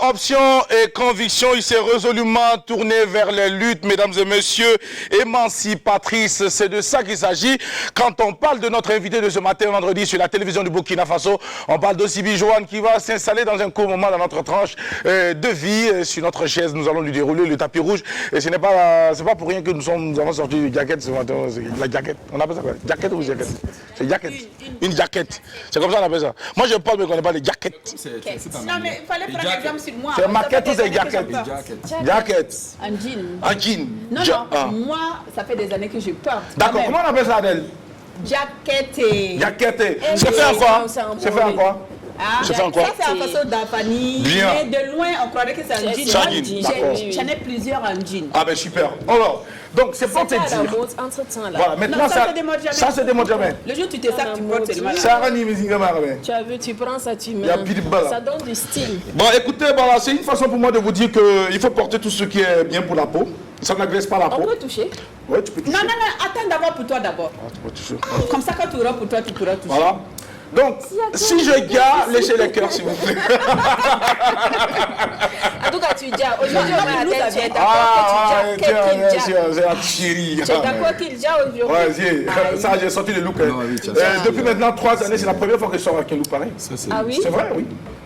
option et conviction, il s'est résolument tourné vers les luttes, mesdames et messieurs, émancipatrices. C'est de ça qu'il s'agit. Quand on parle de notre invité de ce matin, vendredi, sur la télévision du Burkina Faso, on parle d'Osibi Joanne qui va s'installer dans un court moment dans notre tranche de vie. Sur notre chaise, nous allons lui dérouler le tapis rouge. Et ce n'est pas, pour rien que nous avons sorti une jaquette ce matin. La jaquette, on appelle ça quoi? Jaquette ou jaquette? C'est jaquette. Une jaquette. C'est comme ça qu'on appelle ça. Moi, je parle, mais qu'on n'est pas les jaquettes. Non, mais il fallait prendre exemple sur moi. C'est maquette ou c'est jaquette? Jaquette. Un jean. Un jean. Non, moi, ça fait des années que je porte. D'accord, comment on appelle ça, Adèle? Jaquette. Jaquette. C'est fait en quoi? C'est fait en quoi? C'est fait en quoi? Ça, c'est en façon d'Afani. Mais de loin, on croirait que c'est un jean. J'en ai plusieurs en jean. Ah ben super. Alors, donc c'est pour te dire. Voilà, maintenant ça se démonte jamais. Le jour où tu te sacs, tu portes, c'est le mal. Tu as vu, tu prends ça, tu mets. Ça donne du style. Bon, écoutez, voilà, c'est une façon pour moi de vous dire qu'il faut porter tout ce qui est bien pour la peau. Ça n'agresse pas la peau. On peut toucher? Oui, tu peux toucher. Non, attends d'abord pour toi d'abord. Tu peux toucher. Comme ça, quand tu auras pour toi, tu pourras toucher. Voilà. Donc, si je gare, laissez les cœurs, s'il vous plaît. En tout cas, tu dis, aujourd'hui, on va attendre, tu es d'accord que tu dis, c'est la chérie. Tu es d'accord qu'il dit aujourd'hui? Ouais, ça, j'ai sorti le look. Depuis maintenant 3 années, c'est la première fois que je sors avec un look pareil. Ah oui? C'est vrai, oui.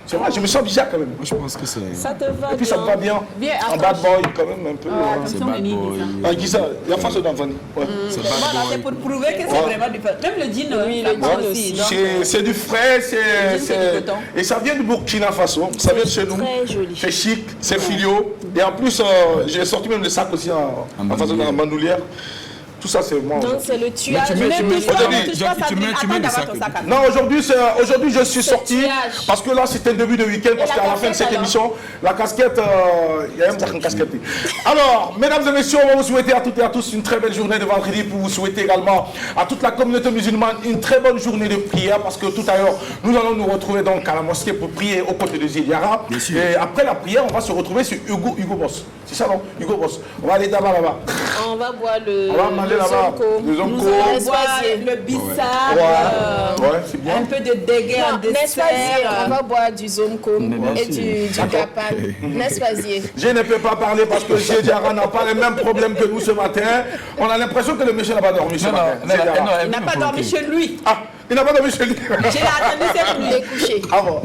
C'est vrai, je me sens bizarre quand même. Moi, je pense que c'est... Ça te va bien. Et puis ça me va bien. En bad boy, quand même, un peu. C'est bad boy. Ah, qui ça? Il y a face d'enfant. Voilà, c'est pour prouver que c'est vraiment du fait. Même le jean, oui, le jean aussi. C'est du frais, et ça vient du Burkina Faso. Ça vient de chez nous. Très joli. C'est chic, c'est filio. Et en plus, j'ai sorti même le sac aussi en façon de bandoulière. Tout ça, c'est moi. Donc, c'est le tuage. Tu mets des sacs. Non, aujourd'hui, je suis sorti parce que là, c'était le début de week-end. Parce qu'à la fin de cette émission, la casquette, il y a même une casquette. Alors, mesdames et messieurs, on va vous souhaiter à toutes et à tous une très belle journée de vendredi. Pour vous souhaiter également à toute la communauté musulmane une très bonne journée de prière. Parce que tout à l'heure, nous allons nous retrouver donc à la mosquée pour prier aux côtés de Ziliara. Et après la prière, on va se retrouver sur Hugo Boss. C'est ça, non? Hugo Boss. On va aller là-bas. On va boire le... On va manger là-bas. Nous allons boire le bissap, c'est bien. un peu de dégué en dessert. On va boire du zonko et du capal. N'est-ce pas, Zier? Je ne peux pas parler parce que Zédiara n'a pas les mêmes problèmes que nous ce matin. On a l'impression que le monsieur n'a pas dormi ce matin. Il n'a pas dormi chez lui. Ah, il n'a pas dormi chez lui. Je l'ai attendu cette nuit. Il est couché. Ah bon?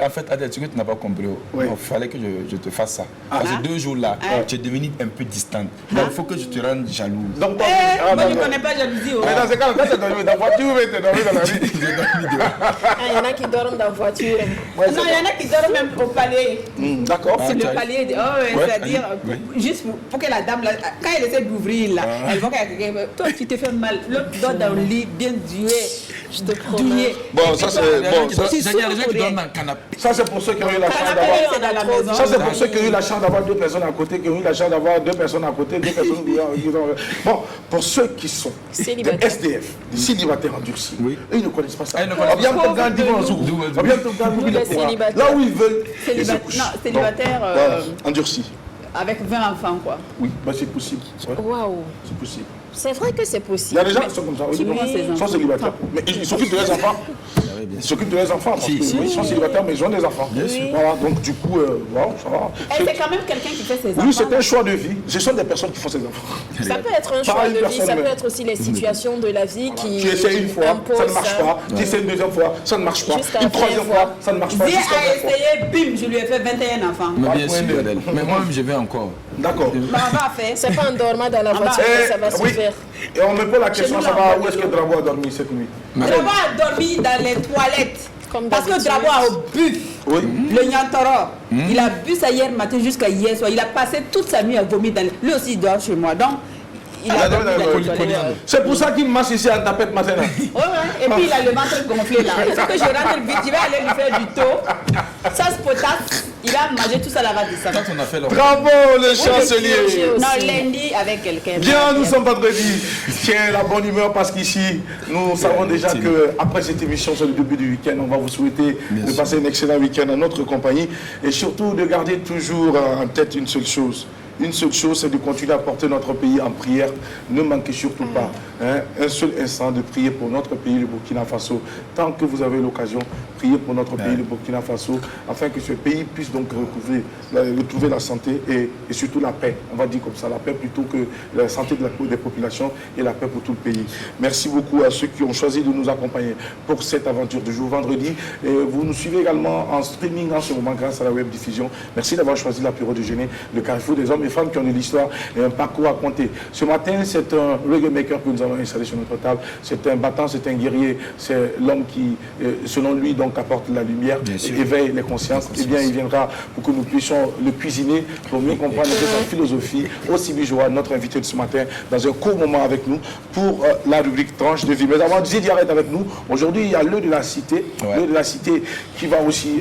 En fait, Adèle, ce que tu n'as pas compris, il fallait que je te fasse ça. Parce que 2 jours là, tu es devenu un peu distante. Donc il faut que je te rende jalouse. Donc, moi, je ne connais pas jalousie. Mais dans ce cas, quand tu as dormi dans la voiture, tu as dormi dans la rue. Il y en a qui dorment dans la voiture. Non, il y en a qui dorment même au palais. D'accord. C'est le palais. C'est-à-dire, juste pour que la dame, quand elle essaie d'ouvrir, là, elle voit qu'il y a quelqu'un. Toi, tu te fais mal. L'autre dort dans le lit, bien dué. Je te promets. Bon, ça c'est... Il y a des gens qui dorment dans le canapé. Ça c'est pour ceux qui ont eu la chance d'avoir... Ça c'est pour ceux qui ont eu la chance d'avoir 2 personnes à côté, qui ont eu la chance d'avoir 2 personnes à côté, 2 personnes qui ont... Bon, pour ceux qui sont des SDF, des célibataires endurcis, eux ils ne connaissent pas ça. Là où ils veulent... Non, célibataire... Endurcis. Avec 20 enfants, quoi. Oui, c'est possible. Waouh. C'est possible. C'est vrai que c'est Il y possible. a des gens qui sont comme ça, ils sont célibataires. Mais ils s'occupent de leurs enfants. Ils s'occupent de leurs enfants parce qu'ils sont célibataires, mais ils ont des enfants. Voilà, donc du coup, ça va. C'est quand même quelqu'un qui fait ses enfants. Oui, c'est un choix de vie. Ce sont des personnes qui font ses enfants. Ça peut être un choix de vie, ça peut être aussi les situations de la vie qui... Tu essaies une fois, ça ne marche pas. Tu essaies une deuxième fois, ça ne marche pas. Une troisième fois, ça ne marche pas. Zia a essayé, bim, je lui ai fait 21 enfants. Mais bien sûr, Adèle. Mais moi-même, je vais encore. D'accord. On va faire. C'est pas en dormant dans la voiture que ça va se faire. Et on me pose la question, savoir où est-ce que Drabo a dormi cette nuit? Drabo a dormi dans les toilettes. Parce que Drabo a bu. Le Nyantoro. Il a bu ça hier matin jusqu'à hier soir. Il a passé toute sa nuit à vomir. Lui aussi, il dort chez moi. Donc, il a dormi dans les toilettes. C'est pour ça qu'il marche ici en tapette maintenant. Et puis il a le ventre gonflé là. Il faut que je rentre vite. Je vais aller lui faire du taux. Ça se potasse. Il va manger tout ça là-bas de ça. Quand on a fait bravo le chancelier. Non, lundi avec quelqu'un. Bien, nous sommes vendredi. Tiens, la bonne humeur parce qu'ici, nous savons déjà qu'après cette émission, c'est le début du week-end. On va vous souhaiter de passer un excellent week-end en notre compagnie. Et surtout de garder toujours en tête une seule chose. Une seule chose, c'est de continuer à porter notre pays en prière. Ne manquez surtout pas. un seul instant de prier pour notre pays, le Burkina Faso. Tant que vous avez l'occasion, priez pour notre pays, le Burkina Faso, afin que ce pays puisse donc retrouver la santé et surtout la paix. On va dire comme ça, la paix plutôt que la santé des populations et la paix pour tout le pays. Merci beaucoup à ceux qui ont choisi de nous accompagner pour cette aventure du jour vendredi. Et vous nous suivez également en streaming en ce moment grâce à la web diffusion. Merci d'avoir choisi l'apéro déjeuner, le carrefour des hommes et femmes qui ont de l'histoire et un parcours à compter. Ce matin, c'est un reggae maker que nous avons installé sur notre table. C'est un battant, c'est un guerrier, c'est l'homme qui, selon lui, donc apporte la lumière, et éveille les consciences. Eh bien, il viendra pour que nous puissions le cuisiner, pour mieux comprendre sa philosophie. Aussi Bijoua, notre invité de ce matin, dans un court moment avec nous pour la rubrique tranche de vie. Mais avant, Didier Diarrête avec nous. Aujourd'hui, il y a l'œil de la cité, l'œil de la cité qui va aussi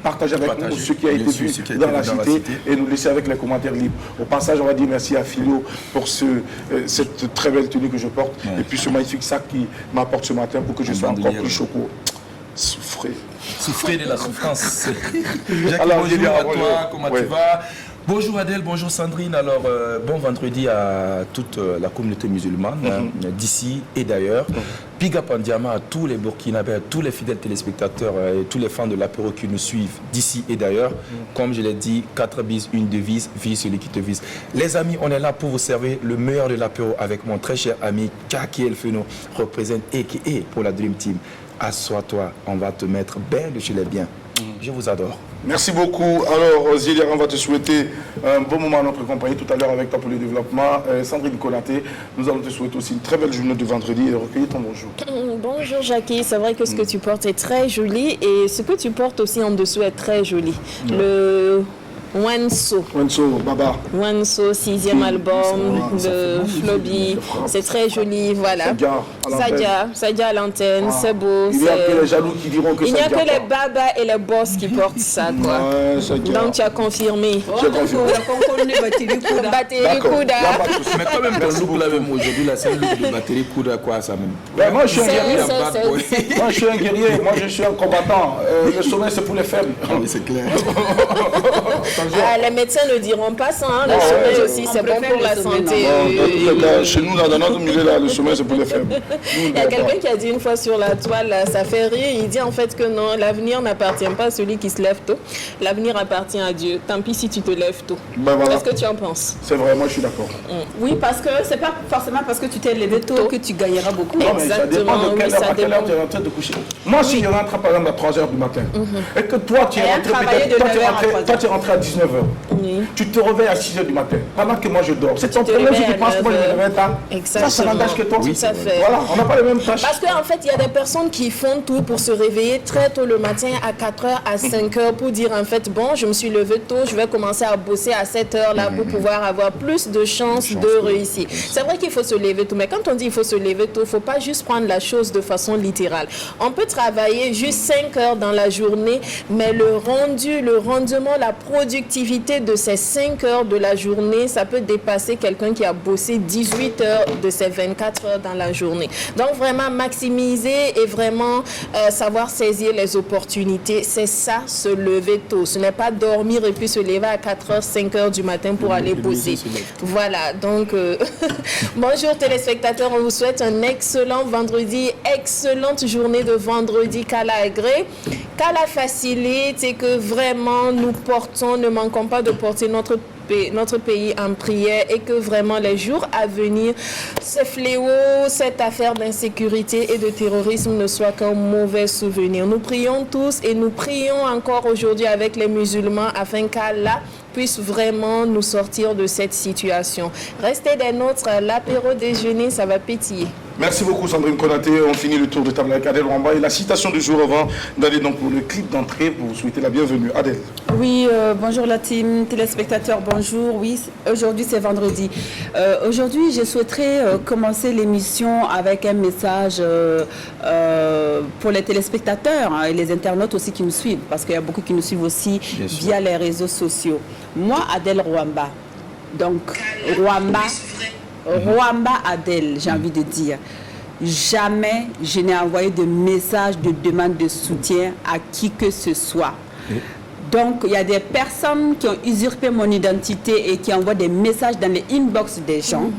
partager avec nous ce qui a été vu dans la cité et nous laisser avec les commentaires libres. Au passage, on va dire merci à Philo pour cette très belle tenue que je porte et puis ce magnifique sac qui m'apporte ce matin pour que je sois encore plus choco. Souffrez de la souffrance. Jacques, bonjour à toi, comment tu vas? Bonjour Adèle, bonjour Sandrine. Alors, bon vendredi à toute la communauté musulmane d'ici et d'ailleurs. Big up en diamant à tous les Burkinabés, à tous les fidèles téléspectateurs et tous les fans de l'apéro qui nous suivent d'ici et d'ailleurs. Comme je l'ai dit, 4 bises, une devise, vise celui qui te vise. Les amis, on est là pour vous servir le meilleur de l'apéro avec mon très cher ami Kaki El Feno, représente AKA pour la Dream Team. Assois-toi, on va te mettre bien de chez les biens. Je vous adore. Merci beaucoup. Alors, Zélia, on va te souhaiter un bon moment à notre compagnie tout à l'heure avec toi pour le développement. Sandrine Konaté, nous allons te souhaiter aussi une très belle journée de vendredi et recueillir ton bonjour. Bonjour Jackie, c'est vrai que ce que tu portes est très joli et ce que tu portes aussi en dessous est très joli. Le Wanso, Baba. Wanso, 6e album de Floby, c'est très joli, voilà. Sadia à l'antenne, c'est beau. Il n'y a que les jaloux qui diront que il n'y a que les babas et les boss qui portent ça, quoi. Donc tu as confirmé. J'ai confirmé. Batterie Kouda. Mais quand même, ton look là même aujourd'hui, là, c'est un look de batterie Kouda, quoi, ça même. Moi, je suis un guerrier. Moi, je suis un guerrier. Moi, je suis un combattant. Le sommeil, c'est pour les faibles. Oui, c'est clair. Les médecins ne diront pas ça, hein. Le sommeil aussi, c'est bon pour la santé. Chez nous, dans notre milieu, là, le sommeil, c'est pour les faibles. Il y a quelqu'un qui a dit une fois sur la toile, ça fait rire, il dit en fait que non, l'avenir n'appartient pas à celui qui se lève tôt. L'avenir appartient à Dieu. Tant pis si tu te lèves tôt. Qu'est-ce que tu en penses? C'est vrai, moi je suis d'accord. Oui, parce que c'est pas forcément parce que tu t'es levé tôt que tu gagneras beaucoup. Non, mais ça dépend de quelle heure, à quelle heure tu es en train de coucher. Moi, si je rentre par exemple à 3 h du matin, et que toi tu es rentré à 19 h, tu te réveilles à 6 h du matin, pendant que moi je dors. C'est ton problème si tu penses que moi je me réveille tard. Ça n'engage que toi. Tout à fait. Voilà, on n'a pas les mêmes tâches. Parce qu'en fait, il y a des personnes qui font tout pour se réveiller très tôt le matin, à 4 h, à 5 h, pour dire en fait, bon, je me suis levé tôt, je vais commencer à bosser à 7 h là pour pouvoir avoir plus de chances de réussir. C'est vrai qu'il faut se lever tôt, mais quand on dit il faut se lever tôt, il ne faut pas juste prendre la chose de façon littérale. On peut travailler juste 5 heures dans la journée, mais le rendement, la productivité de ces 5 heures de la journée, ça peut dépasser quelqu'un qui a bossé 18 heures de ces 24 heures dans la journée. Donc vraiment maximiser et vraiment savoir saisir les opportunités, c'est ça, se lever tôt. Ce n'est pas dormir et puis se lever à 4 h, 5 h du matin pour aller bosser. Voilà, donc bonjour téléspectateurs, on vous souhaite un excellent vendredi, excellente journée de vendredi Kala Agré. Kala facilite et que vraiment nous portons, ne manquons pas de porter notre pays en prière et que vraiment les jours à venir, ce fléau, cette affaire d'insécurité et de terrorisme ne soit qu'un mauvais souvenir. Nous prions tous et nous prions encore aujourd'hui avec les musulmans afin qu'Allah puisse vraiment nous sortir de cette situation. Restez des nôtres, l'apéro déjeuner, ça va pétiller. Merci beaucoup Sandrine Konaté. On finit le tour de table avec Adèle Rwamba et la citation du jour avant d'aller donc pour le clip d'entrée pour vous souhaiter la bienvenue. Adèle. Oui, bonjour la team, téléspectateurs, bonjour. Oui, aujourd'hui c'est vendredi. Aujourd'hui, je souhaiterais commencer l'émission avec un message pour les téléspectateurs et les internautes aussi qui nous suivent, parce qu'il y a beaucoup qui nous suivent aussi via les réseaux sociaux. Moi, Adèle Rwamba, donc Rwamba Adèle, j'ai envie de dire. Jamais je n'ai envoyé de message de demande de soutien à qui que ce soit. Donc, il y a des personnes qui ont usurpé mon identité et qui envoient des messages dans les inbox des gens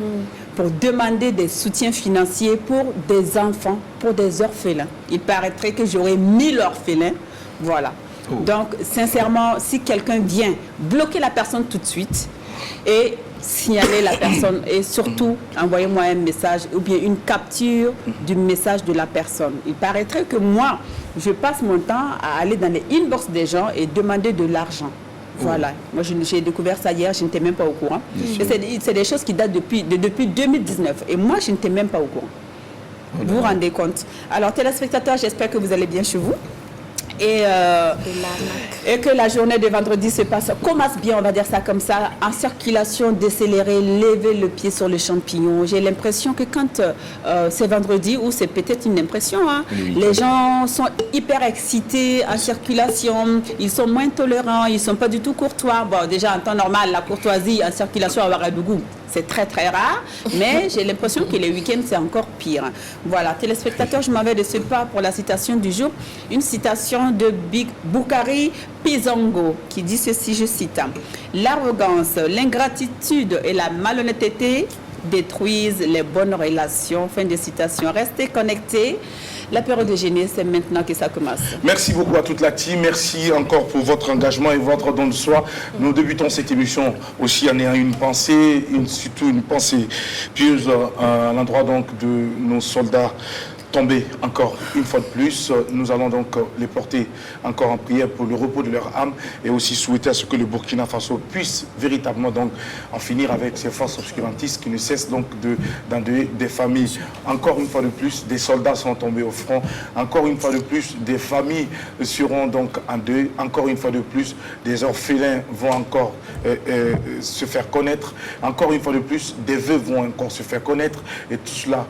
pour demander des soutiens financiers pour des enfants, pour des orphelins. Il paraîtrait que j'aurais 1000 orphelins. Voilà. Oh. Donc, sincèrement, si quelqu'un vient bloquer la personne tout de suite et signaler la personne et surtout envoyez-moi un message ou bien une capture du message de la personne. Il paraîtrait que moi, je passe mon temps à aller dans les inbox des gens et demander de l'argent. Voilà. Moi, j'ai découvert ça hier, je n'étais même pas au courant. C'est des choses qui datent depuis 2019 et moi, je n'étais même pas au courant. Vous vous rendez compte? Alors, téléspectateurs, j'espère que vous allez bien chez vous. Et que la journée de vendredi commence bien, on va dire ça comme ça, en circulation décélérée, lever le pied sur le champignon. J'ai l'impression que quand c'est vendredi, ou c'est peut-être une impression, hein, les gens sont hyper excités en circulation, ils sont moins tolérants, ils ne sont pas du tout courtois. Bon, déjà en temps normal, la courtoisie en circulation à Ouagadougou, c'est très très rare, mais j'ai l'impression que les week-ends, c'est encore pire. Voilà, téléspectateurs, je m'en vais de ce pas pour la citation du jour. Une citation de Boukari Pizongo qui dit ceci, je cite: « L'arrogance, l'ingratitude et la malhonnêteté détruisent les bonnes relations. » Fin de citation. Restez connectés. La période de jeûner, c'est maintenant que ça commence. Merci beaucoup à toute la team. Merci encore pour votre engagement et votre don de soi. Nous débutons cette émission aussi en ayant une pensée, surtout une pensée pieuse à l'endroit donc de nos soldats tombés encore une fois de plus. Nous allons donc les porter encore en prière pour le repos de leur âme et aussi souhaiter à ce que le Burkina Faso puisse véritablement donc en finir avec ces forces obscurantistes qui ne cessent donc d'endeuiller des familles. Encore une fois de plus, des soldats sont tombés au front. Encore une fois de plus, des familles seront donc en deuil. Encore une fois de plus, des orphelins vont encore se faire connaître. Encore une fois de plus, des veuves vont encore se faire connaître. Et tout cela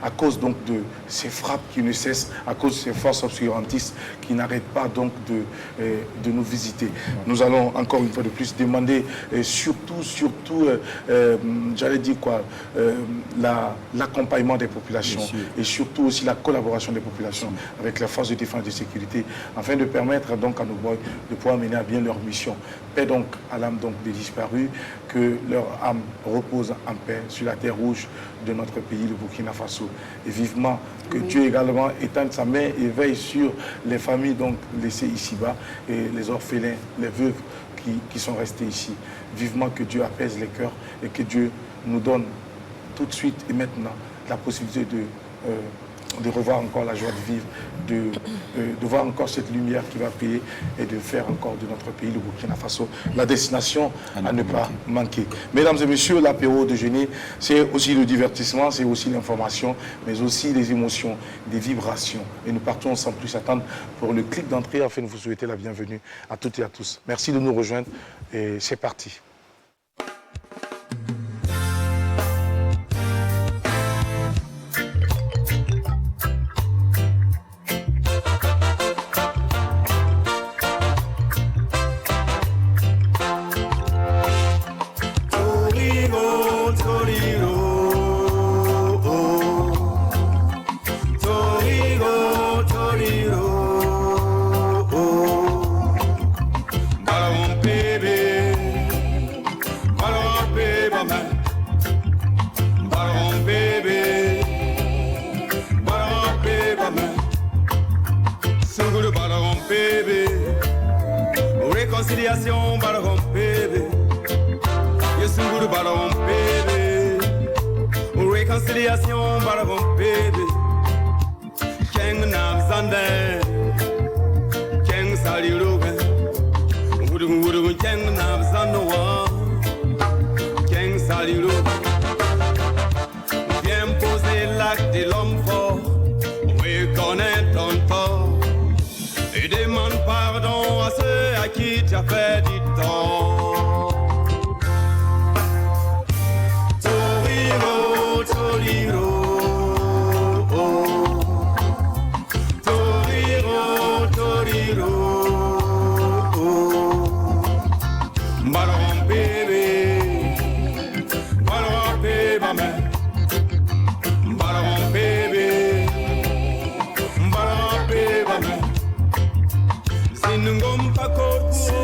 à cause donc de ces frappes qui ne cessent, à cause de ces forces obscurantistes qui n'arrêtent pas donc de nous visiter. Nous allons encore une fois de plus demander surtout, j'allais dire quoi, l'accompagnement des populations et surtout aussi la collaboration des populations avec les forces de défense et de sécurité afin de permettre donc à nos boys de pouvoir mener à bien leur mission. Paix donc à l'âme donc des disparus, que leur âme repose en paix sur la terre rouge de notre pays, le Burkina Faso. Et vivement que Dieu également étende sa main et veille sur les familles donc laissées ici-bas et les orphelins, les veuves qui sont restés ici. Vivement que Dieu apaise les cœurs et que Dieu nous donne tout de suite et maintenant la possibilité de revoir encore la joie de vivre, de voir encore cette lumière qui va payer et de faire encore de notre pays, le Burkina Faso, la destination à ne pas manquer. Mesdames et messieurs, l'apéro de jeûner, c'est aussi le divertissement, c'est aussi l'information, mais aussi les émotions, des vibrations. Et nous partons sans plus attendre pour le clic d'entrée afin de vous souhaiter la bienvenue à toutes et à tous. Merci de nous rejoindre et c'est parti. Réconciliation, balagon bébé. Yesunguru balagon bébé. Réconciliation, balagon bébé. Keng nam zande. Keng saliroga. Wudu keng nam zanoa. Keng saliroga. Viens poser l'acte de l'homme fort. Reconnais ton tort. Et demande pardon à ceux à qui tu as fait du tort. Toriro, Toriro, oh. Toriro, Toriro, oh. Ballon bébé, ballon bébé, maman. Ballon bébé, ballon bébé, maman. Sinungom pakotu,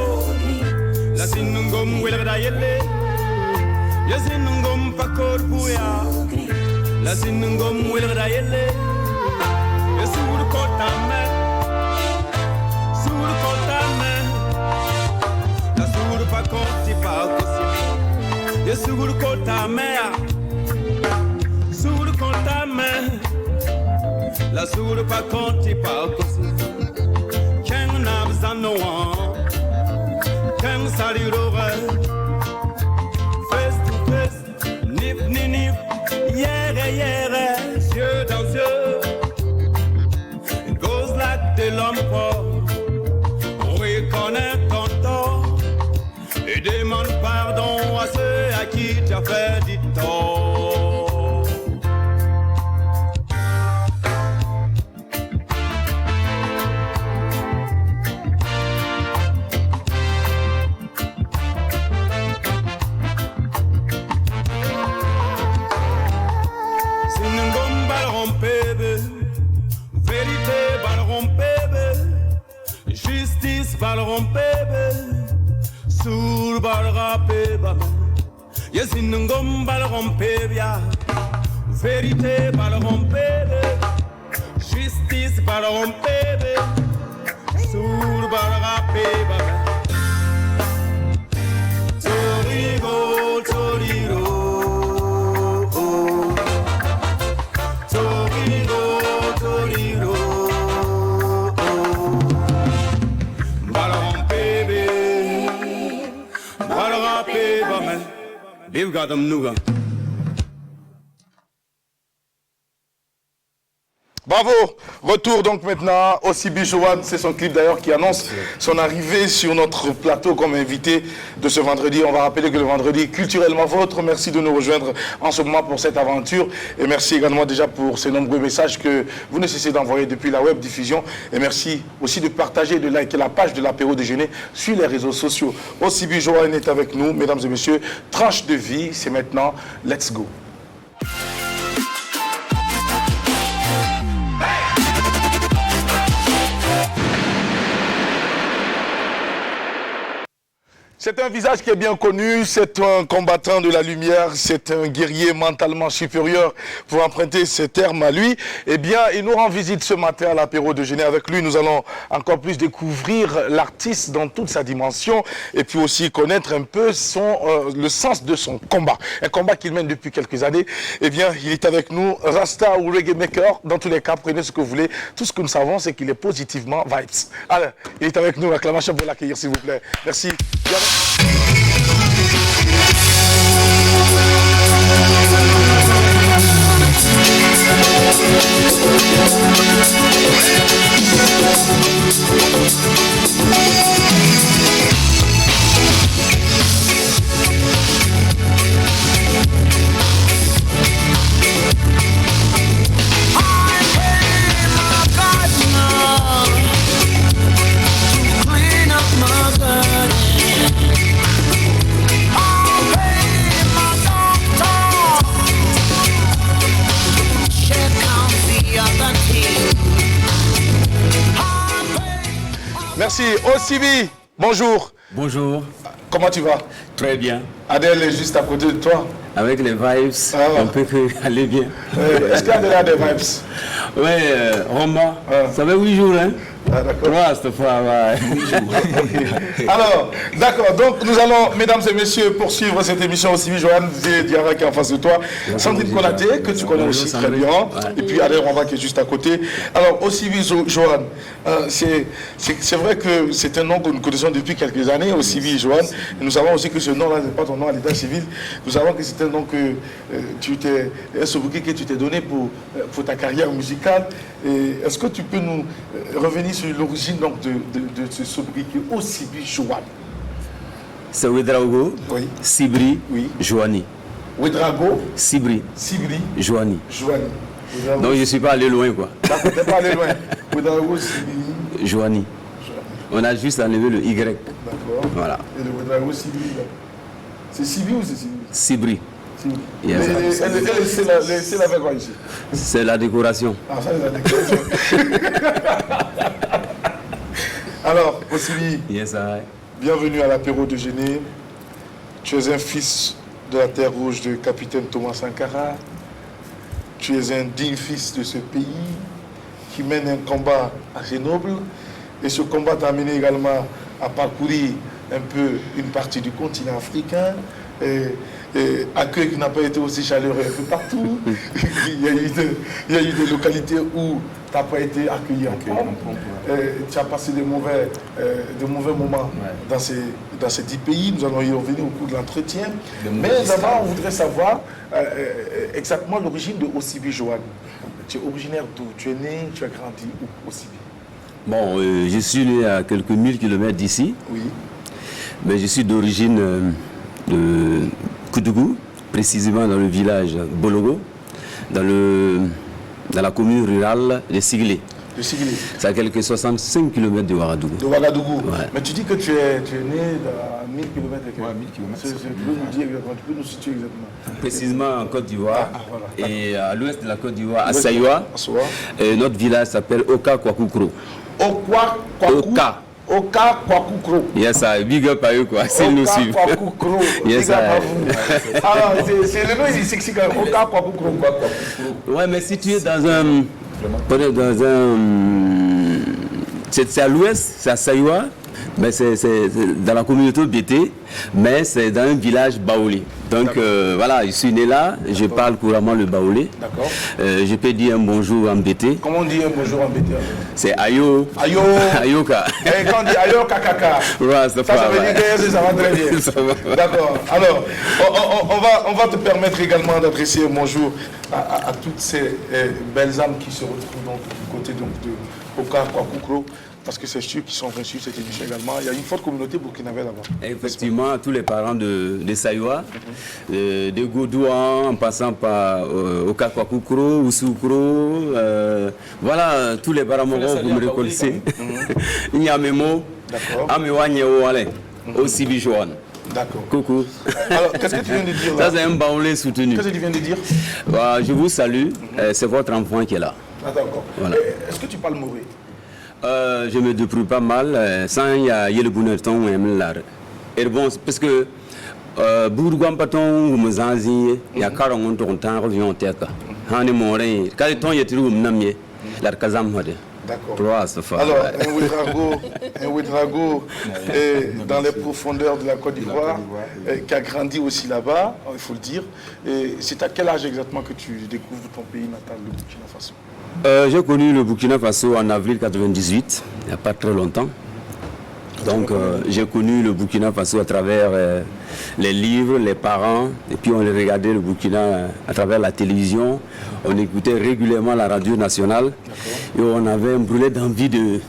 La sinungom wilra yele sur kotame sur kotame la sur pa konti pa kosi sur kotame sur kotame la sur pa konti pa kosi ken nabzano ken salirore face to face nip nip hier yeux dans yeux. It goes like de l'homme fort. On reconnaît ton tort et demande pardon à ceux à qui tu as fait du tort. Justice balron bébé sur balra bébé yes ingom balron bébé vérité balron bébé justice balron bébé sur balra bébé torigo torigo You've got them nougat. Bravo, retour donc maintenant au Sibi Joanne, c'est son clip d'ailleurs qui annonce son arrivée sur notre plateau comme invité de ce vendredi. On va rappeler que le vendredi culturellement vôtre, merci de nous rejoindre en ce moment pour cette aventure et merci également déjà pour ces nombreux messages que vous ne cessez d'envoyer depuis la web diffusion et merci aussi de partager et de liker la page de l'apéro déjeuner sur les réseaux sociaux. Au Sibi Joanne est avec nous, mesdames et messieurs, tranche de vie, c'est maintenant, let's go. C'est un visage qui est bien connu, c'est un combattant de la lumière, c'est un guerrier mentalement supérieur, pour emprunter ces termes à lui. Eh bien, il nous rend visite ce matin à l'apéro déjeuner. Avec lui, nous allons encore plus découvrir l'artiste dans toute sa dimension et puis aussi connaître un peu le sens de son combat. Un combat qu'il mène depuis quelques années. Eh bien, il est avec nous, Rasta ou Reggae Maker. Dans tous les cas, prenez ce que vous voulez. Tout ce que nous savons, c'est qu'il est positivement vibes. Allez, il est avec nous. Acclamation pour l'accueillir, s'il vous plaît. Merci. Merci. Osibi, bonjour. Bonjour. Comment tu vas? Très bien. Adèle est juste à côté de toi. Avec les vibes, on peut aller bien. Est-ce qu'Adèle a des vibes? Oui, Roma, ça fait 8 jours, hein? Ah, d'accord. Cette fois, ouais. Alors, d'accord, donc nous allons, mesdames et messieurs, poursuivre cette émission aussi. Joanne Diarra qui est en face de toi. Sandrine Konaté, que tu connais aussi très bien. Et puis Adèle Roma qui est juste à côté. Alors, aussi Joanne, c'est vrai que c'est un nom que nous connaissons depuis quelques années, aussi Joanne. Et nous savons aussi que ce nom-là n'est pas ton nom à l'état civil. Nous savons que c'est un nom que un sobriquet que tu t'es donné pour ta carrière musicale. Est-ce que tu peux nous revenir sur l'origine donc de ce sobriquet Osibi Joanne? C'est Ouedraogo, oui. Sibri, oui. Joanie. Ouedraogo, Sibri, Joanie. Donc je ne suis pas allé loin, quoi. D'accord, tu n'es pas allé loin. Ouedraogo, Sibri, Joanie. On a juste enlevé le Y. D'accord. Voilà. Et le Ouedraogo, Sibri, c'est Sibri ou c'est Sibri? Sibri. Yes. C'est la quoi ici? C'est la décoration. Ah, ça c'est la décoration. Alors, Osibi, yes, bienvenue à l'apéro déjeuner. Tu es un fils de la terre rouge de capitaine Thomas Sankara. tu es un digne fils de ce pays qui mène un combat assez noble. Et ce combat t'a amené également à parcourir un peu une partie du continent africain. Accueil qui n'a pas été aussi chaleureux un peu partout. Il y a eu des localités où tu n'as pas été accueilli en pompe. Tu as passé de mauvais moments dans ces 10 pays. Nous allons y revenir au cours de l'entretien. Mais d'abord, on voudrait savoir exactement l'origine de Osibi Joanne. Tu es originaire d'où? Tu es né, tu as grandi où, Osibi? Bon, je suis né à quelques 1000 kilomètres d'ici. Oui. Mais je suis d'origine de Koudougou, précisément dans le village Bologo, dans la commune rurale de Siglé. De Siglé. C'est à quelques 65 km de Ouagadougou. De Ouagadougou. Ouais. Mais tu dis que tu es né à 1000 km. Ouais, 1000 km. Tu peux nous situer exactement. Précisément en Côte d'Ivoire. Voilà. Et à l'ouest de la Côte d'Ivoire, à Saïwa. Et notre village s'appelle Oka Kwakoukro. Oka. Oka Kwakoukro. Yes, big up à eux quoi, s'ils nous suivent. Oka Kwakoukro. Yes, alors, c'est le nom, il s'explique Oka Kwakoukro. Ouais, mais si tu es dans un... C'est à l'ouest, c'est à Saïwa, mais c'est dans la communauté BT, mais c'est dans un village baoulé. Donc voilà, je suis né là, je parle couramment le baoulé. D'accord. Je peux dire un bonjour en BT. Comment on dit un bonjour en BT? C'est Ayo. Ayo. Ayoka. Et quand on dit Ayo Kakaka, ouais, ça veut dire que ça va très bien. D'accord. Alors, on va te permettre également d'adresser un bonjour à toutes ces belles âmes qui se retrouvent donc, du côté donc, de Oka Kwakoukro. Parce que c'est sûr qu'ils sont venus sur cette émission également. Il y a une forte communauté burkinabé là-bas. Effectivement, tous les parents de Saïwa, de Godouan, en passant par Oka Kwakoukro, Ousoukro, voilà, tous les Baramoro, vous me reconnaissez. Nyamemo, Amewanyeo, Osibi Joanne. D'accord. Coucou. Alors, qu'est-ce que tu viens de dire là? Ça, c'est un baoulé soutenu. Qu'est-ce que tu viens de dire? Je vous salue, c'est votre enfant qui est là. Ah, d'accord. Voilà. Est-ce que tu parles mauvais? Je me débrouille pas mal, sans y a le bonheur ton et bon, parce que Bourgoin Paton ou Mozanzi, il y a 40 temps revient en tête. Han est mort, quand il tombe, il y a toujours un ami, la Kazam Hode. D'accord. Alors, un Ouedrago dans les profondeurs de la Côte d'Ivoire, qui a grandi aussi là-bas, il faut le dire. C'est à quel âge exactement que tu découvres ton pays natal, le Burkina Faso? J'ai connu le Burkina Faso en avril 1998, il n'y a pas très longtemps. Donc j'ai connu le Burkina Faso à travers les livres, les parents, et puis on regardait le Burkina à travers la télévision, on écoutait régulièrement la radio nationale, et on avait un brûlé d'envie de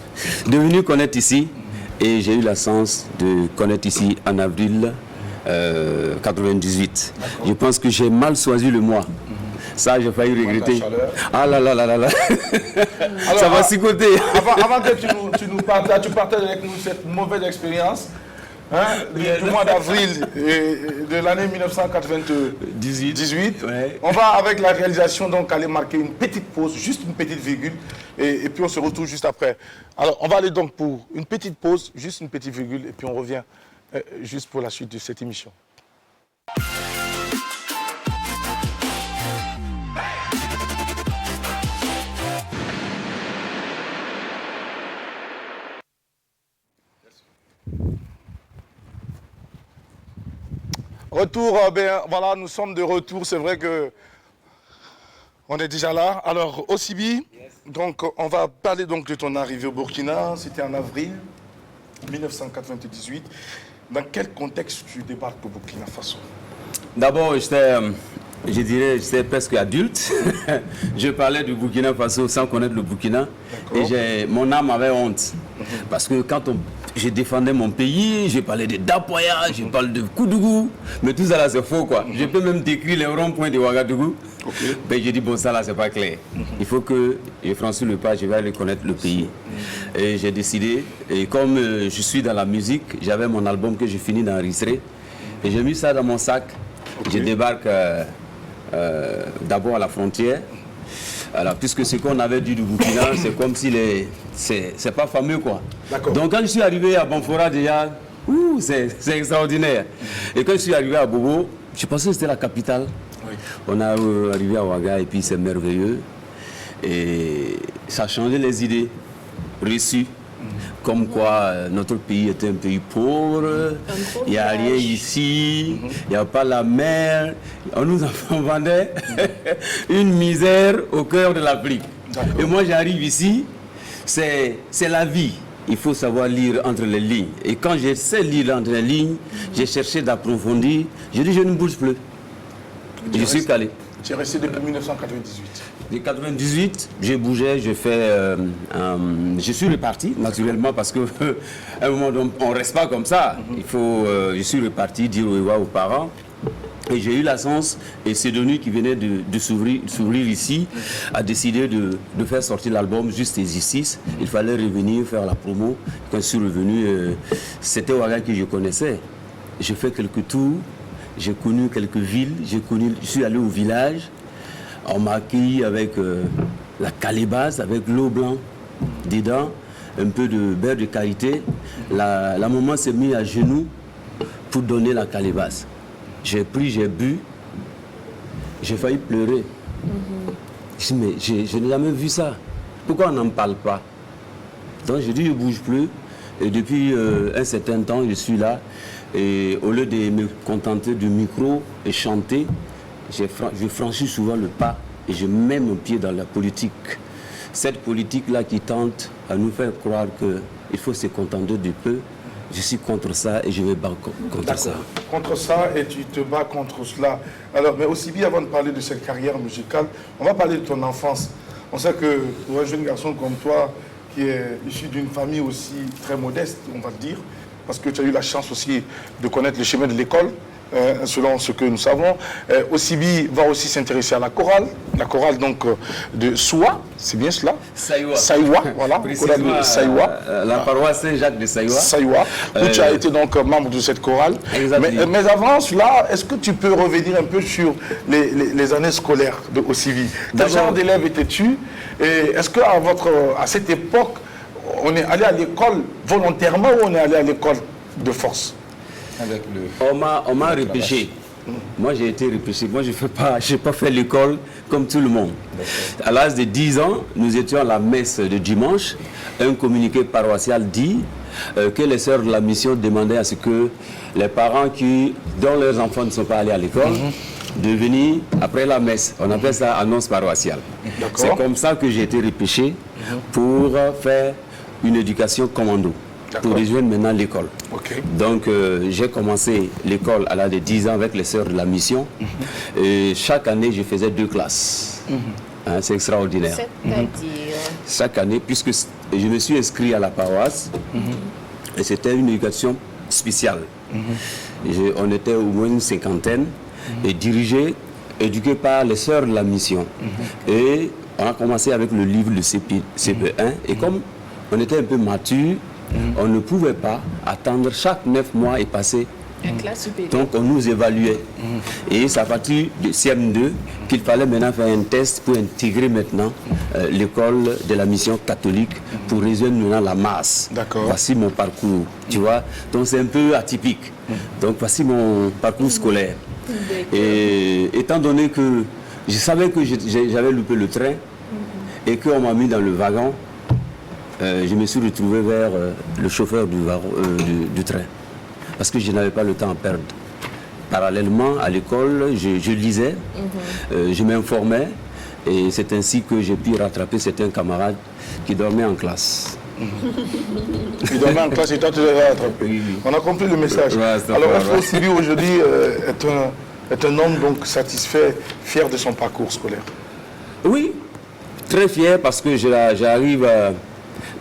venir connaître ici. Et j'ai eu la chance de connaître ici en avril 1998. Je pense que j'ai mal choisi le mois. Ça, j'ai failli regretter. Ah là là là là là. Alors, ça va sicoter. Avant que tu partages avec nous cette mauvaise expérience du mois d'avril de l'année 1998, on va avec la réalisation donc aller marquer une petite pause, juste une petite virgule, et puis on se retrouve juste après. Alors, on va aller donc pour une petite pause, juste une petite virgule, et puis on revient juste pour la suite de cette émission. Retour, voilà, nous sommes de retour. C'est vrai que on est déjà là. Alors, Osibi, donc on va parler donc de ton arrivée au Burkina. C'était en avril 1998. Dans quel contexte tu débarques au Burkina Faso? D'abord, j'étais presque adulte. Je parlais du Burkina Faso sans connaître le Burkina. Et mon âme avait honte. Parce que quand je défendais mon pays, je parlais de Dapoya, je parle de Koudougou. Mais tout ça là, c'est faux quoi. Je peux même décrire les ronds-points de Ouagadougou. Mais j'ai dit, bon, ça là, c'est pas clair. Il faut que je franchisse le pas, je vais aller connaître le pays. Et j'ai décidé, et comme je suis dans la musique, j'avais mon album que j'ai fini d'enregistrer. Et j'ai mis ça dans mon sac. Je débarque d'abord à la frontière. Alors, puisque ce qu'on avait dit du Burkina, c'est comme si c'est pas fameux quoi. Donc quand je suis arrivé à Banfora déjà, c'est extraordinaire. Et quand je suis arrivé à Bobo, Je pensais que c'était la capitale. Oui. On a arrivé à Ouaga et puis c'est merveilleux. Et ça a changé les idées reçues. Comme quoi notre pays était un pays pauvre, il n'y a rien ici, il n'y a pas la mer. On nous en vendait une misère au cœur de l'Afrique. Et moi j'arrive ici, c'est la vie. Il faut savoir lire entre les lignes. Et quand je sais lire entre les lignes, j'ai cherché d'approfondir. Je dis je ne bouge plus. Et je suis calé. Tu es resté depuis 1998. En 1998, j'ai bougé, je suis reparti naturellement parce que à un moment donné, on ne reste pas comme ça. Je suis reparti dire au revoir aux parents. Et j'ai eu la chance, et c'est Denis qui venait de s'ouvrir ici, a décidé de faire sortir l'album Juste et Justice. Il fallait revenir faire la promo. Quand je suis revenu, c'était Ouaga que je connaissais. J'ai fait quelques tours, j'ai connu quelques villes, je suis allé au village. On m'a accueilli avec la calebasse, avec l'eau blanche dedans, un peu de beurre de karité. La maman s'est mise à genoux pour donner la calebasse. J'ai pris, j'ai bu, j'ai failli pleurer. Je dis, mais je n'ai jamais vu ça. Pourquoi on n'en parle pas? Donc j'ai dit, je ne bouge plus. Et depuis un certain temps, je suis là. Et au lieu de me contenter du micro et chanter, je franchis souvent le pas et je mets mon pied dans la politique. Cette politique-là qui tente à nous faire croire qu'il faut se contenter du peu, je suis contre ça et je vais battre contre ça. Contre ça et tu te bats contre cela. Alors, mais aussi bien avant de parler de cette carrière musicale, on va parler de ton enfance. On sait que pour un jeune garçon comme toi, qui est issu d'une famille aussi très modeste, on va le dire, parce que tu as eu la chance aussi de connaître le chemin de l'école, selon ce que nous savons. Osibi va aussi s'intéresser à la chorale donc de Soua, c'est bien cela? Saïwa, voilà, chorale de Saïwa. La paroisse Saint-Jacques de Saïwa. Saïwa, où tu as été donc membre de cette chorale. Mais avant cela, est-ce que tu peux revenir un peu sur les années scolaires de Osibi? Quel genre d'élève étais-tu? Et est-ce qu'à cette époque, on est allé à l'école volontairement ou on est allé à l'école de force? On m'a repêché. Moi, j'ai été repêché. Moi, je n'ai pas fait l'école comme tout le monde. À l'âge de 10 ans, nous étions à la messe de dimanche. Un communiqué paroissial dit que les sœurs de la mission demandaient à ce que les parents dont leurs enfants ne sont pas allés à l'école, de venir après la messe. On appelle ça annonce paroissiale. C'est comme ça que j'ai été repêché pour faire une éducation commando. Pour rejoindre maintenant l'école. Donc j'ai commencé l'école à l'âge de 10 ans avec les sœurs de la mission. Et chaque année, je faisais 2 classes. C'est extraordinaire. C'est-à-dire chaque année, puisque je me suis inscrit à la paroisse, et c'était une éducation spéciale. On était au moins une cinquantaine, et éduqués par les sœurs de la mission. Et on a commencé avec le livre de CP1, et comme on était un peu mature, on ne pouvait pas attendre chaque 9 mois et passer. Donc on nous évaluait. Et c'est à partir de CM2 qu'il fallait maintenant faire un test pour intégrer maintenant l'école de la mission catholique pour rejoindre maintenant la masse. Voici mon parcours, tu vois. Donc c'est un peu atypique. Donc voici mon parcours scolaire. Et étant donné que je savais que j'avais loupé le train et qu'on m'a mis dans le wagon, je me suis retrouvé vers le chauffeur du train. Parce que je n'avais pas le temps à perdre. Parallèlement à l'école, je lisais, je m'informais, et c'est ainsi que j'ai pu rattraper certains camarades qui dormaient en classe. Qui dormaient en classe et toi tu les as rattrapés. Oui. On a compris le message. Alors est-ce que Osibi aujourd'hui est un homme donc satisfait, fier de son parcours scolaire? Oui, très fier parce que j'arrive à...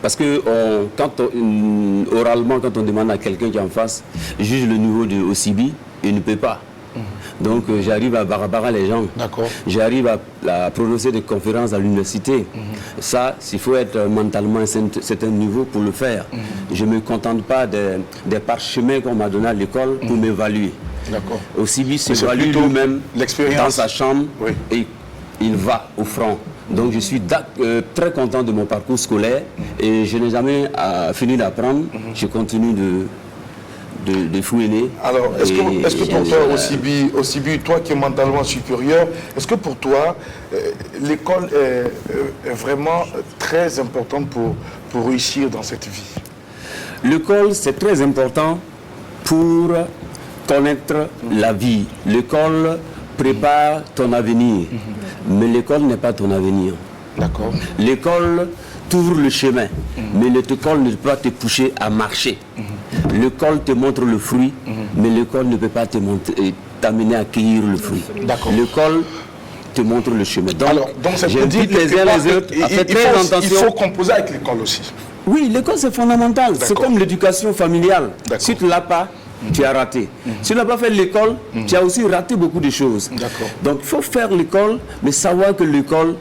Parce que oralement, quand on demande à quelqu'un qui est en face, juge le niveau de Osibi, il ne peut pas. Donc j'arrive à barbarer les gens. J'arrive à prononcer des conférences à l'université. Ça, il faut être mentalement à un certain niveau pour le faire. Je ne me contente pas des parchemins qu'on m'a donnés à l'école pour m'évaluer. Osibi s'évalue lui-même dans sa chambre et il va au front. Donc je suis très content de mon parcours scolaire et je n'ai jamais fini d'apprendre. Je continue de Fouéné. Alors, est-ce que pour toi, Osibi, toi qui es mentalement supérieur, est-ce que pour toi, l'école est vraiment très importante pour réussir dans cette vie? L'école, c'est très important pour connaître la vie. L'école prépare ton avenir, mais l'école n'est pas ton avenir. D'accord. L'école t'ouvre le chemin, mais l'école ne peut pas te pousser à marcher. L'école te montre le fruit, mais l'école ne peut pas t'amener à cueillir le fruit. D'accord. L'école te montre le chemin. Donc ça veut dire il faut composer avec l'école aussi. Oui, l'école c'est fondamental. C'est comme l'éducation familiale. Si tu ne l'as pas, tu as raté. Si tu n'as pas fait l'école, tu as aussi raté beaucoup de choses. Donc il faut faire l'école, mais savoir que l'école,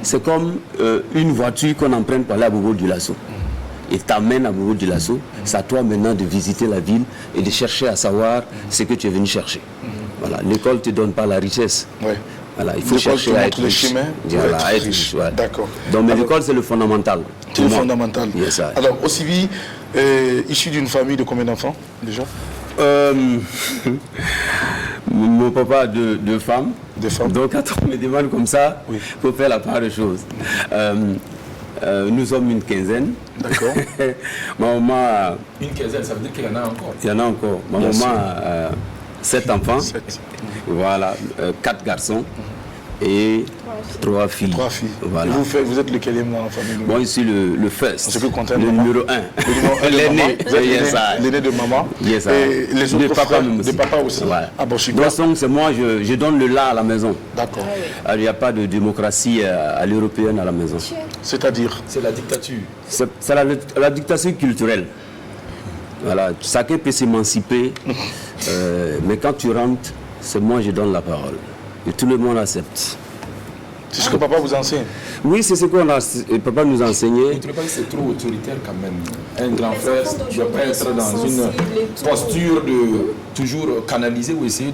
c'est comme une voiture qu'on emprunte pour aller à Bobo-Dioulasso. Et t'amène à Bobo-Dioulasso. C'est à toi maintenant de visiter la ville et de chercher à savoir ce que tu es venu chercher. Voilà. L'école ne te donne pas la richesse. Ouais. Voilà, il faut chercher à être riche. Voilà, être riche. Ouais. D'accord. Donc l'école, c'est le fondamental. C'est le fondamental. Yes, alors, Osibi, issu d'une famille de combien d'enfants déjà? Mon papa a deux femmes. Deux femmes. Donc quand on me demande comme ça, il faut faire la part des choses. Nous sommes une quinzaine. D'accord. Ma maman a... Une quinzaine, ça veut dire qu'il y en a encore. Il y en a encore. Ma maman a 7 enfants. 7. Voilà, 4 garçons et 3 filles. 3 filles. Voilà. Et vous êtes lequel dans la famille? Moi, je suis le first. Le numéro 1. L'aîné de maman. Yes, et les autres frères de papa aussi. Ouais. Ah bon, super. Donc, c'est moi, je donne le là à la maison. D'accord. Il n'y a pas de démocratie à l'européenne à la maison. C'est-à-dire? C'est la dictature. C'est la dictature culturelle. Voilà, chacun peut s'émanciper, mais quand tu rentres, c'est moi je donne la parole. Et tout le monde accepte. C'est ce que papa vous enseigne? Oui, c'est ce que papa nous a enseigné. Vous ne trouvez pas que c'est trop autoritaire quand même? Un grand frère ne doit pas être dans une posture de toujours canaliser ou essayer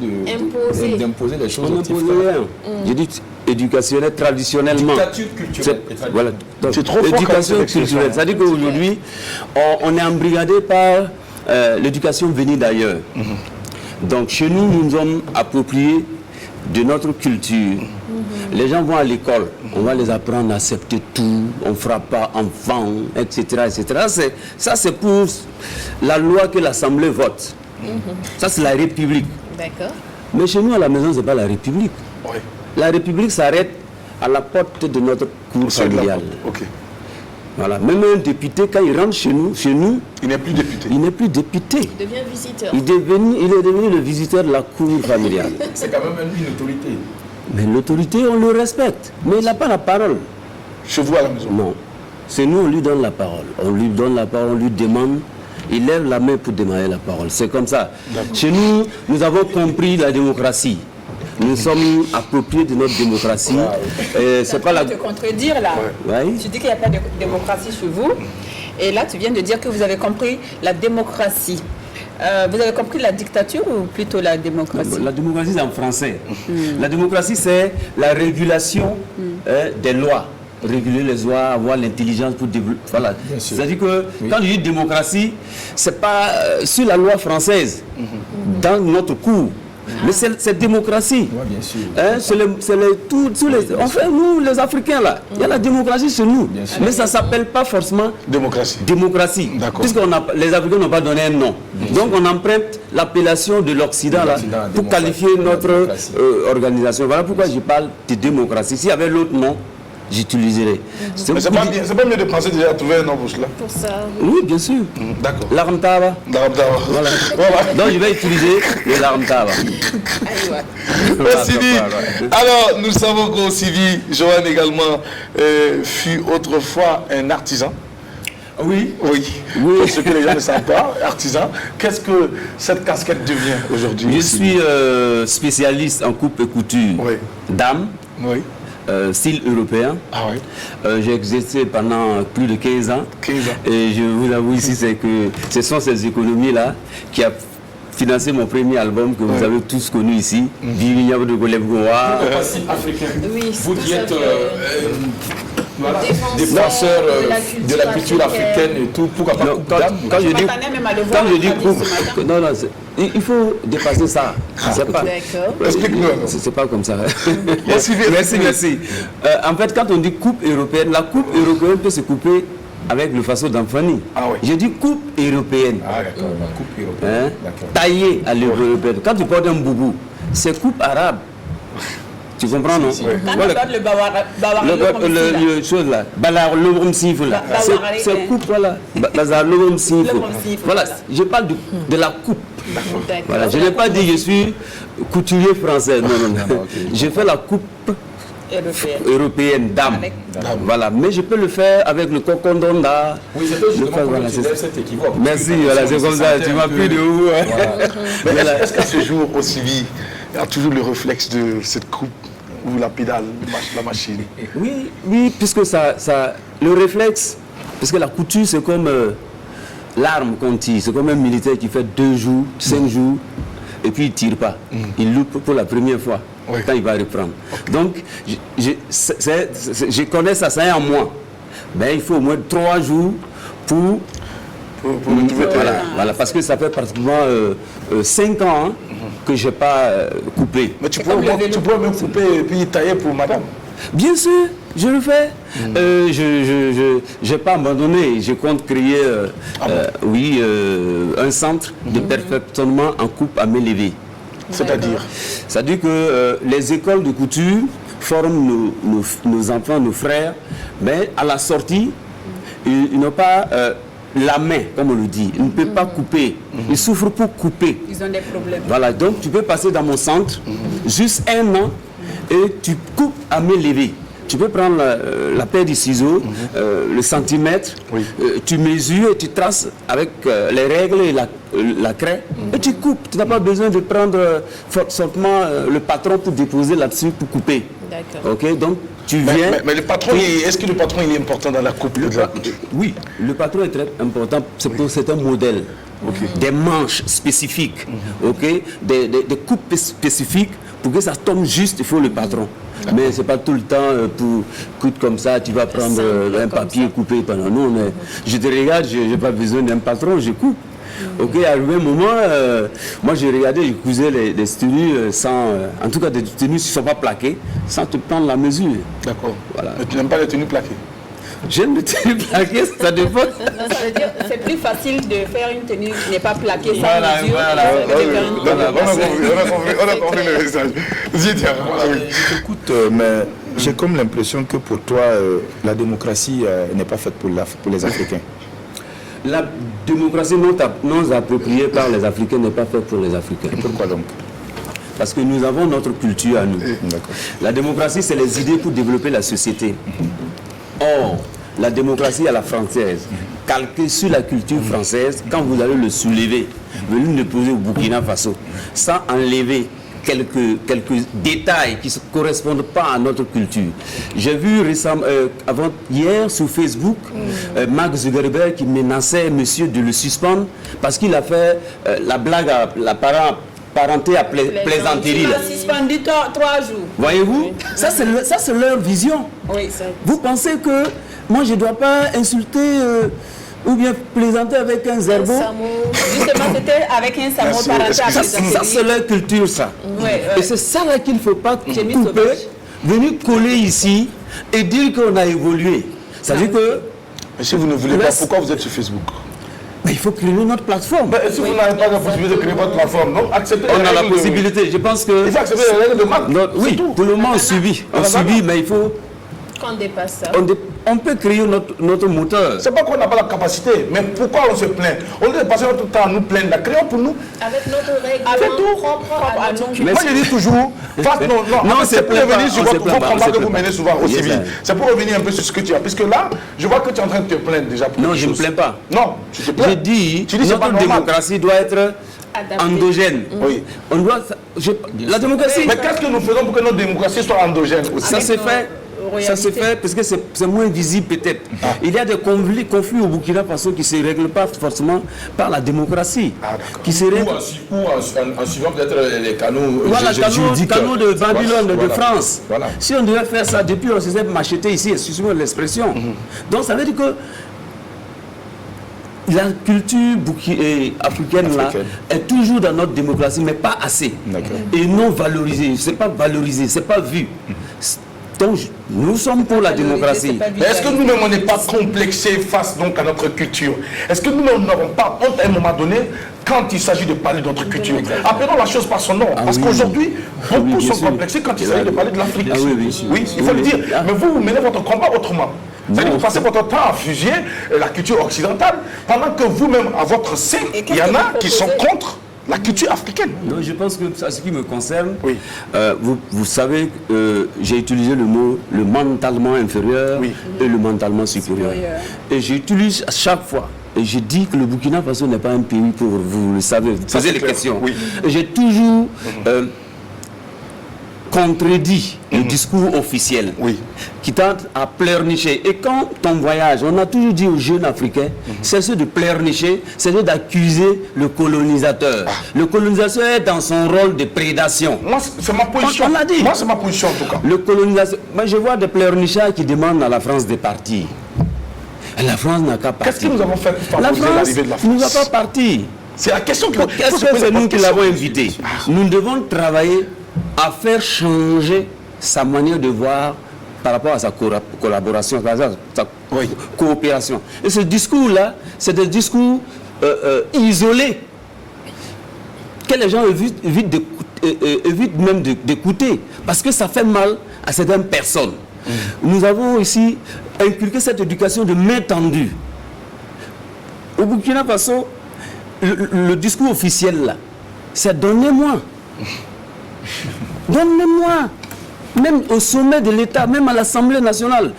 d'imposer les choses aux petits frères. J'ai dit éducationnel traditionnellement. Dictature culturelle. Voilà. C'est trop fort. Éducation culturelle. C'est-à-dire qu'aujourd'hui, on est embrigadé par l'éducation venue d'ailleurs. Donc chez nous, nous nous sommes appropriés de notre culture. Les gens vont à l'école, on va les apprendre à accepter tout, on ne fera pas enfant, etc. etc. Ça, c'est pour la loi que l'Assemblée vote. Ça, c'est la République. D'accord. Mais chez nous, à la maison, ce n'est pas la République. Oui. La République s'arrête à la porte de notre cour familiale. Ok. Voilà. Même un député, quand il rentre chez nous, il n'est plus député. Il n'est plus député. Il devient visiteur. Il est devenu le visiteur de la cour familiale. C'est quand même une autorité. Mais l'autorité, on le respecte. Mais il n'a pas la parole. Chez vous à la maison? Non. C'est nous, on lui donne la parole. On lui donne la parole, on lui demande. Il lève la main pour demander la parole. C'est comme ça. Chez nous, nous avons compris la démocratie. Nous sommes appropriés de notre démocratie. C'est pas la... te contredire là. Ouais. Tu dis qu'il n'y a pas de démocratie chez vous. Et là, tu viens de dire que vous avez compris la démocratie. Vous avez compris la dictature ou plutôt la démocratie? La démocratie, c'est en français. La démocratie, c'est la régulation des lois. Réguler les lois, avoir l'intelligence pour développer. Voilà. C'est-à-dire que quand je dis démocratie, c'est pas sur la loi française, dans notre cours. Mais c'est démocratie. Oui, bien sûr. Enfin, nous, les Africains, là, il y a la démocratie chez nous. Mais ça ne s'appelle pas forcément démocratie. Puisque les Africains n'ont pas donné un nom. Donc, on emprunte l'appellation de l'Occident là pour qualifier notre organisation. Voilà pourquoi je parle de démocratie. S'il y avait l'autre nom, j'utiliserai. Mais c'est pas mieux de penser déjà à trouver un nom pour cela? Pour ça. Oui, bien sûr. D'accord. L'armtaba. Voilà. Donc je vais utiliser le l'armtaba. Osibi. Alors, nous savons qu'Osibi, Johan également, fut autrefois un artisan. Oui. Pour ceux que les gens ne savent pas, artisan. Qu'est-ce que cette casquette devient aujourd'hui? Je suis spécialiste en coupe et couture. Dame. Oui. Style européen. Ah oui. J'ai exercé pendant plus de 15 ans. 15 ans. Et je vous avoue ici, c'est que ce sont ces économies-là qui a financé mon premier album que vous avez tous connu ici. Vivignabo de Goleb Goa. Africain. Oui, vous qui êtes défenseur de la culture africaine et tout. Pourquoi pas coupe d'âme? Quand je dis coupe, non, il faut dépasser ça. C'est pas comme ça. Merci. En fait, quand on dit coupe européenne, la coupe européenne peut se couper avec le façon d'Anfani. Je dis coupe européenne. D'accord, la coupe européenne. Taillée à l'européenne. Quand tu portes un boubou, c'est coupe arabe. Tu comprends, non? Quand on porte le bawari, le chose là, c'est coupe, voilà. Voilà, je parle de la coupe. Voilà, je n'ai pas dit je suis couturier français. Non. Je fais la coupe européenne dame. Voilà, mais je peux le faire avec le cocondonda. Oui, c'est justement cet équivoque. Merci, voilà, c'est comme ça, tu m'as pris de où. Est-ce qu'à ce jour aussi, il y a toujours le réflexe de cette coupe ou la pédale, la machine? Oui, puisque ça, le réflexe, parce que la couture c'est comme l'arme qu'on tire, c'est comme un militaire qui fait 2 jours, 5 jours, et puis il ne tire pas. Il loupe pour la première fois. Quand il va reprendre. Donc, je connais ça, c'est en moi. Mais il faut au moins 3 jours pour voilà, parce que ça fait pratiquement 5 ans que je n'ai pas coupé. Mais tu pourrais même couper et puis tailler pour madame? Bien sûr, je le fais. Je n'ai pas abandonné. Je compte créer un centre de perfectionnement en coupe à main levée. C'est-à-dire? C'est-à-dire que les écoles de couture forment nos enfants, nos frères, mais à la sortie, ils n'ont pas la main, comme on le dit. Ils ne peuvent pas couper. Ils souffrent pour couper. Ils ont des problèmes. Voilà, donc tu peux passer dans mon centre juste 1 an et tu coupes à main levée. Tu peux prendre la paire de ciseaux, le centimètre, tu mesures et tu traces avec les règles et la craie et tu coupes. Tu n'as pas besoin de prendre forcément le patron pour déposer là-dessus pour couper. D'accord. Ok, donc tu viens. Mais le patron, est-ce que le patron il est important dans la coupe? Oui, le patron est très important. C'est un modèle. Des manches spécifiques, des coupes spécifiques. Pour que ça tombe juste, il faut le patron. Mais ce n'est pas tout le temps pour coudre comme ça, tu vas prendre un papier coupé pendant. Non, mais je te regarde, je n'ai pas besoin d'un patron, je coupe. Arrivé un moment, moi j'ai regardé, je cousais les tenues sans, en tout cas des tenues qui ne sont pas plaquées, sans te prendre la mesure. D'accord. Voilà. Mais tu n'aimes pas les tenues plaquées? J'aime les tenues plaquées, ça dépend. Ça veut dire c'est plus facile de faire une tenue qui n'est pas plaquée sans mesure. On a compris le message. Écoute, mais j'ai comme l'impression que pour toi, la démocratie n'est pas faite pour les Africains. La démocratie non appropriée par les Africains n'est pas faite pour les Africains. Et pourquoi donc? Parce que nous avons notre culture à nous. La démocratie, c'est les idées pour développer la société. Or, la démocratie à la française, calquée sur la culture française, quand vous allez le soulever, venir le poser au Burkina Faso, sans enlever quelques détails qui ne correspondent pas à notre culture. J'ai vu récemment, hier sur Facebook, Mark Zuckerberg qui menaçait monsieur de le suspendre parce qu'il a fait la blague à la parenté à plaisanterie. Il a suspendu 3 jours. Voyez-vous, ça c'est leur vision. Oui, vous pensez que moi je ne dois pas insulter ou bien plaisanter avec un zerbo? Justement, c'était avec un samo parenté à plaisanterie. Ça c'est leur culture, ça. Et c'est ça là qu'il ne faut pas couper, venir coller ici et dire qu'on a évolué. Ça veut dire que... Mais si vous ne voulez pas, pourquoi vous êtes sur Facebook? Mais il faut créer notre plateforme. Mais si vous n'avez pas la possibilité de créer votre plateforme, donc acceptez. On a la possibilité, je pense que... Il faut accepter les règles de marque. Oui, pour le moment on subit. On subit, mais il faut... Qu'on dépasse ça. On peut créer notre moteur. C'est pas qu'on n'a pas la capacité, mais pourquoi on se plaint? On doit passer notre temps à nous plaindre. La créons pour nous. Avec notre règlement propre à nous. Moi je dis toujours, c'est pour revenir sur vos combats que vous menez souvent au civil. C'est pour revenir un peu sur ce que tu as. Puisque là, je vois que tu es en train de te plaindre déjà. Non, je ne me plains pas. Non, tu te plains. Je dis, notre démocratie doit être endogène. Oui. On doit, la démocratie... Mais qu'est-ce que nous faisons pour que notre démocratie soit endogène aussi? Ça s'est fait. Ça se fait parce que c'est moins visible peut-être. Il y a des conflits au Burkina Faso qui ne se règlent pas forcément par la démocratie. Qui se règlent... Ou en suivant peut-être les canaux canaux de Babylone, de France. Voilà. Si on devait faire ça, depuis on se faisait macheter ici, excusez-moi l'expression. Donc ça veut dire que la culture africaine là, est toujours dans notre démocratie, mais pas assez. Et non valorisée. C'est pas valorisé, c'est pas vu. Donc, nous sommes pour la démocratie. Mais est-ce que nous-mêmes, on n'est pas complexés face donc à notre culture? Est-ce que nous-mêmes n'aurons pas honte à un moment donné quand il s'agit de parler de notre culture? Appelons la chose par son nom. Parce qu'aujourd'hui, beaucoup sont complexés quand il s'agit de parler de l'Afrique. Oui, il faut le dire. Mais vous menez votre combat autrement. C'est-à-dire que vous passez votre temps à fuser la culture occidentale, pendant que vous-même, à votre sein, il y en a qui sont contre la culture africaine. Non, je pense que ce qui me concerne, vous savez, j'ai utilisé le mot le mentalement inférieur et le mentalement supérieur. Et j'utilise à chaque fois. Et je dis que le Burkina Faso n'est pas un pays pauvre, vous le savez, vous posez les questions. Et j'ai toujours contredit le discours officiel qui tente à pleurnicher. Et quand on voyage, on a toujours dit aux jeunes Africains, c'est ceux de pleurnicher, c'est ceux d'accuser le colonisateur. Le colonisateur est dans son rôle de prédation. Moi, c'est ma position. On l'a dit. Moi, c'est ma position en tout cas. Le colonisateur, moi je vois des pleurnichards qui demandent à la France de partir. La France n'a qu'à partir. Qu'est-ce que nous avons fait pour la France l'arrivée de la France? ne va pas partir. C'est la question qui Est-ce que c'est nous qui l'avons invité? Nous devons travailler à faire changer sa manière de voir par rapport à sa collaboration, sa coopération. Et ce discours-là, c'est des discours isolés que les gens évitent même d'écouter parce que ça fait mal à certaines personnes. Nous avons ici inculqué cette éducation de main tendue. Au Burkina Faso, le discours officiel là, c'est donnez-moi. Donnez-moi. Même au sommet de l'État, même à l'Assemblée nationale,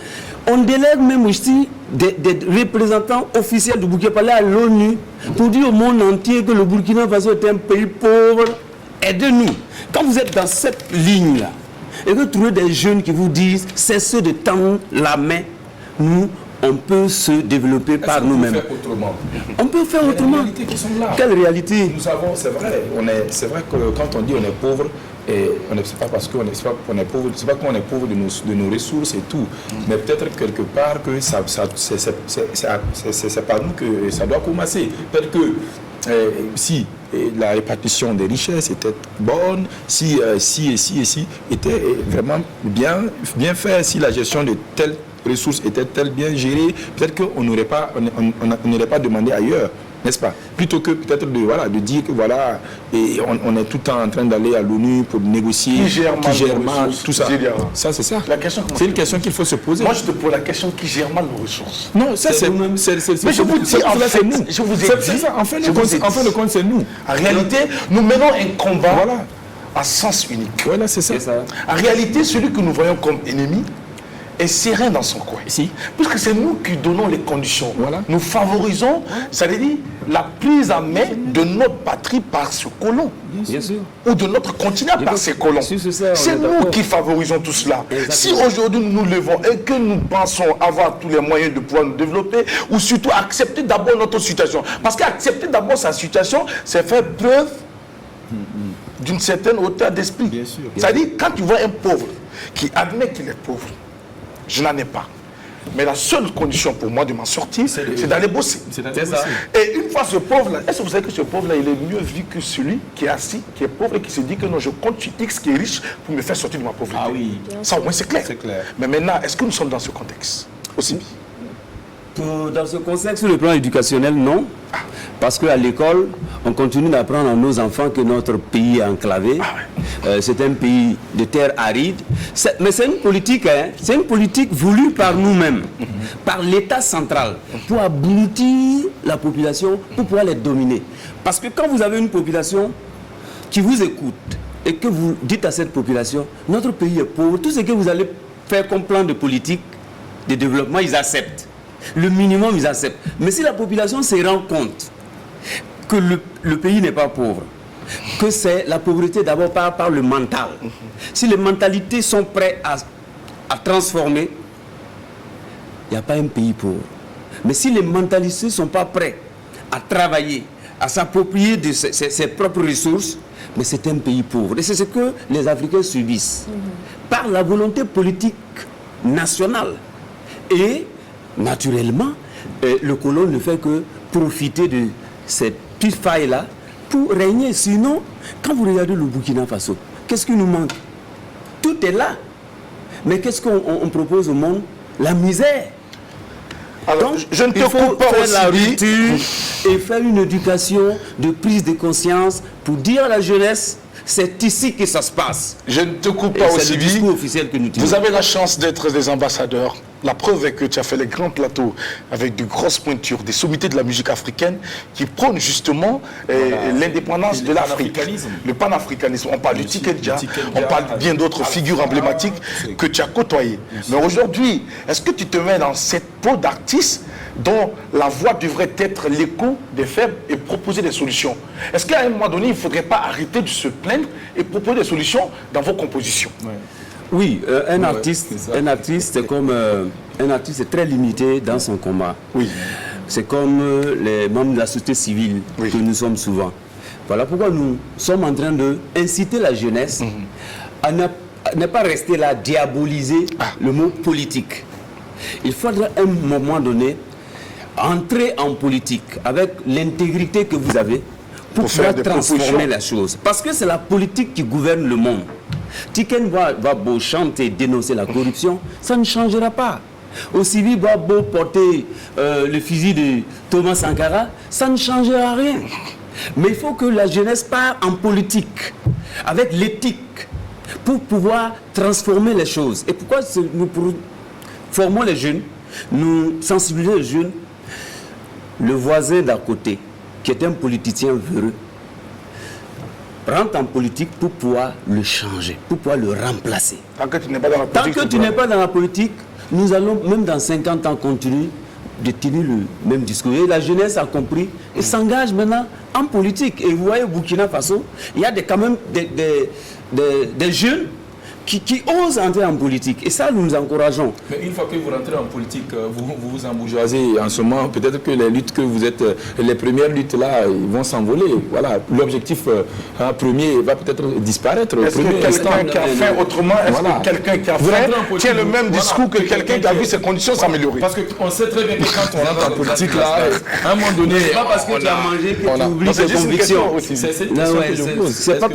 on délègue même ici des représentants officiels du Burkina Faso à l'ONU pour dire au monde entier que le Burkina Faso est un pays pauvre. Aidez-nous. Quand vous êtes dans cette ligne-là, et que vous trouvez des jeunes qui vous disent cessez de tendre la main, nous, on peut se développer par nous-mêmes. On peut faire autrement. Les réalités qui sont là. Quelle réalité? Nous savons, c'est vrai que quand on dit on est pauvre, c'est pas parce qu'on est pauvre, c'est pas qu'on est pauvre de nos ressources et tout, mais peut-être quelque part que c'est par nous que ça doit commencer. Peut-être que si la répartition des richesses était bonne, si était vraiment bien fait, si la gestion de telles ressources était bien gérée, peut-être qu'on n'aurait pas demandé ailleurs, n'est-ce pas? Plutôt que peut-être de dire que voilà, et on est tout le temps en train d'aller à l'ONU pour négocier, qui gère mal tout ça. Ça, c'est ça. C'est une question qu'il faut se poser. Moi, je te pose la question, qui gère mal nos ressources? Non, ça c'est nous. Mais je vous dis, en fait, je vous ai dit, en fin de compte, c'est nous. En réalité, nous menons un combat à sens unique. Voilà, c'est ça. En réalité, celui que nous voyons comme ennemi est serein dans son coin. Puisque c'est nous qui donnons les conditions. Nous favorisons, ça veut dire, la prise en main de notre patrie par ce colon. Bien sûr. Ou de notre continent par ces colons. C'est nous qui favorisons tout cela. Si aujourd'hui nous nous levons et que nous pensons avoir tous les moyens de pouvoir nous développer, ou surtout accepter d'abord notre situation. Parce qu'accepter d'abord sa situation, c'est faire preuve d'une certaine hauteur d'esprit. C'est-à-dire, quand tu vois un pauvre qui admet qu'il est pauvre, je n'en ai pas. Mais la seule condition pour moi de m'en sortir, c'est d'aller bosser. Et une fois ce pauvre-là, est-ce que vous savez que ce pauvre-là, il est mieux vu que celui qui est assis, qui est pauvre et qui se dit que non, je compte sur X qui est riche pour me faire sortir de ma pauvreté. Ah oui. Ça au moins c'est clair. Mais maintenant, est-ce que nous sommes dans ce contexte aussi? Dans ce contexte, sur le plan éducationnel, non. Parce qu'à l'école, on continue d'apprendre à nos enfants que notre pays est enclavé. C'est un pays de terre aride. Mais c'est une politique, c'est une politique voulue par nous-mêmes, par l'État central, pour abrutir la population, pour pouvoir les dominer. Parce que quand vous avez une population qui vous écoute et que vous dites à cette population, notre pays est pauvre, tout ce que vous allez faire comme plan de politique de développement, ils acceptent. Le minimum, ils acceptent. Mais si la population se rend compte que le pays n'est pas pauvre, que c'est la pauvreté d'abord par le mental, si les mentalités sont prêtes à transformer, il n'y a pas un pays pauvre. Mais si les mentalistes ne sont pas prêts à travailler, à s'approprier de ses propres ressources, mais c'est un pays pauvre. Et c'est ce que les Africains subissent par la volonté politique nationale. Et naturellement, le colon ne fait que profiter de cette petite faille-là pour régner. Sinon, quand vous regardez le Burkina Faso, qu'est-ce qui nous manque? Tout est là. Mais qu'est-ce qu'on propose au monde? La misère. Alors, donc, je ne te il faut coupe pas faire aussi la vite. rupture et faire une éducation de prise de conscience pour dire à la jeunesse, c'est ici que ça se passe. Je ne te coupe Et pas c'est aussi le vite. discours officiel que nous tenons. Vous avez la chance d'être des ambassadeurs. La preuve est que tu as fait les grands plateaux avec de grosses pointures, des sommités de la musique africaine qui prônent justement l'indépendance de l'Afrique. Le panafricanisme. On parle du Tikenja, on parle de bien d'autres figures emblématiques que tu as côtoyées. Mais aujourd'hui, est-ce que tu te mets dans cette peau d'artiste dont la voix devrait être l'écho des faibles et proposer des solutions? Est-ce qu'à un moment donné, il ne faudrait pas arrêter de se plaindre et proposer des solutions dans vos compositions? Oui, un artiste, c'est comme un artiste est très limité dans son combat. Oui. C'est comme les membres de la société civile que nous sommes souvent. Voilà pourquoi nous sommes en train d'inciter la jeunesse à ne pas rester là, diaboliser le mot politique. Il faudra à un moment donné entrer en politique avec l'intégrité que vous avez pour pouvoir transformer la chose. Parce que c'est la politique qui gouverne le monde. Tiken va beau chanter, dénoncer la corruption, ça ne changera pas. Osibi va beau porter le fusil de Thomas Sankara, ça ne changera rien. Mais il faut que la jeunesse parte en politique, avec l'éthique, pour pouvoir transformer les choses. Et pourquoi nous formons les jeunes, nous sensibilisons les jeunes? Le voisin d'à côté, qui est un politicien véreux, rentre en politique pour pouvoir le changer, pour pouvoir le remplacer. Tant que tu n'es pas dans la politique. Tant que tu n'es pas dans la politique, nous allons, même dans 50 ans, continuer de tenir le même discours. Et la jeunesse a compris et s'engage maintenant en politique. Et vous voyez, au Burkina Faso, il y a quand même des jeunes qui osent entrer en politique. Et ça, nous nous encourageons. Mais une fois que vous rentrez en politique, vous vous embourgeoisez. En ce moment, peut-être que les luttes que vous êtes, les premières luttes là, ils vont s'envoler. Voilà, l'objectif premier va peut-être disparaître. Est-ce que quelqu'un qui a fait autrement, est-ce que quelqu'un qui a fait tient le même discours que quelqu'un qui a vu ses conditions s'améliorer? Parce qu'on sait très bien que quand on rentre en politique là, à un moment donné, c'est pas parce que tu as mangé que tu oublies tes convictions. C'est pas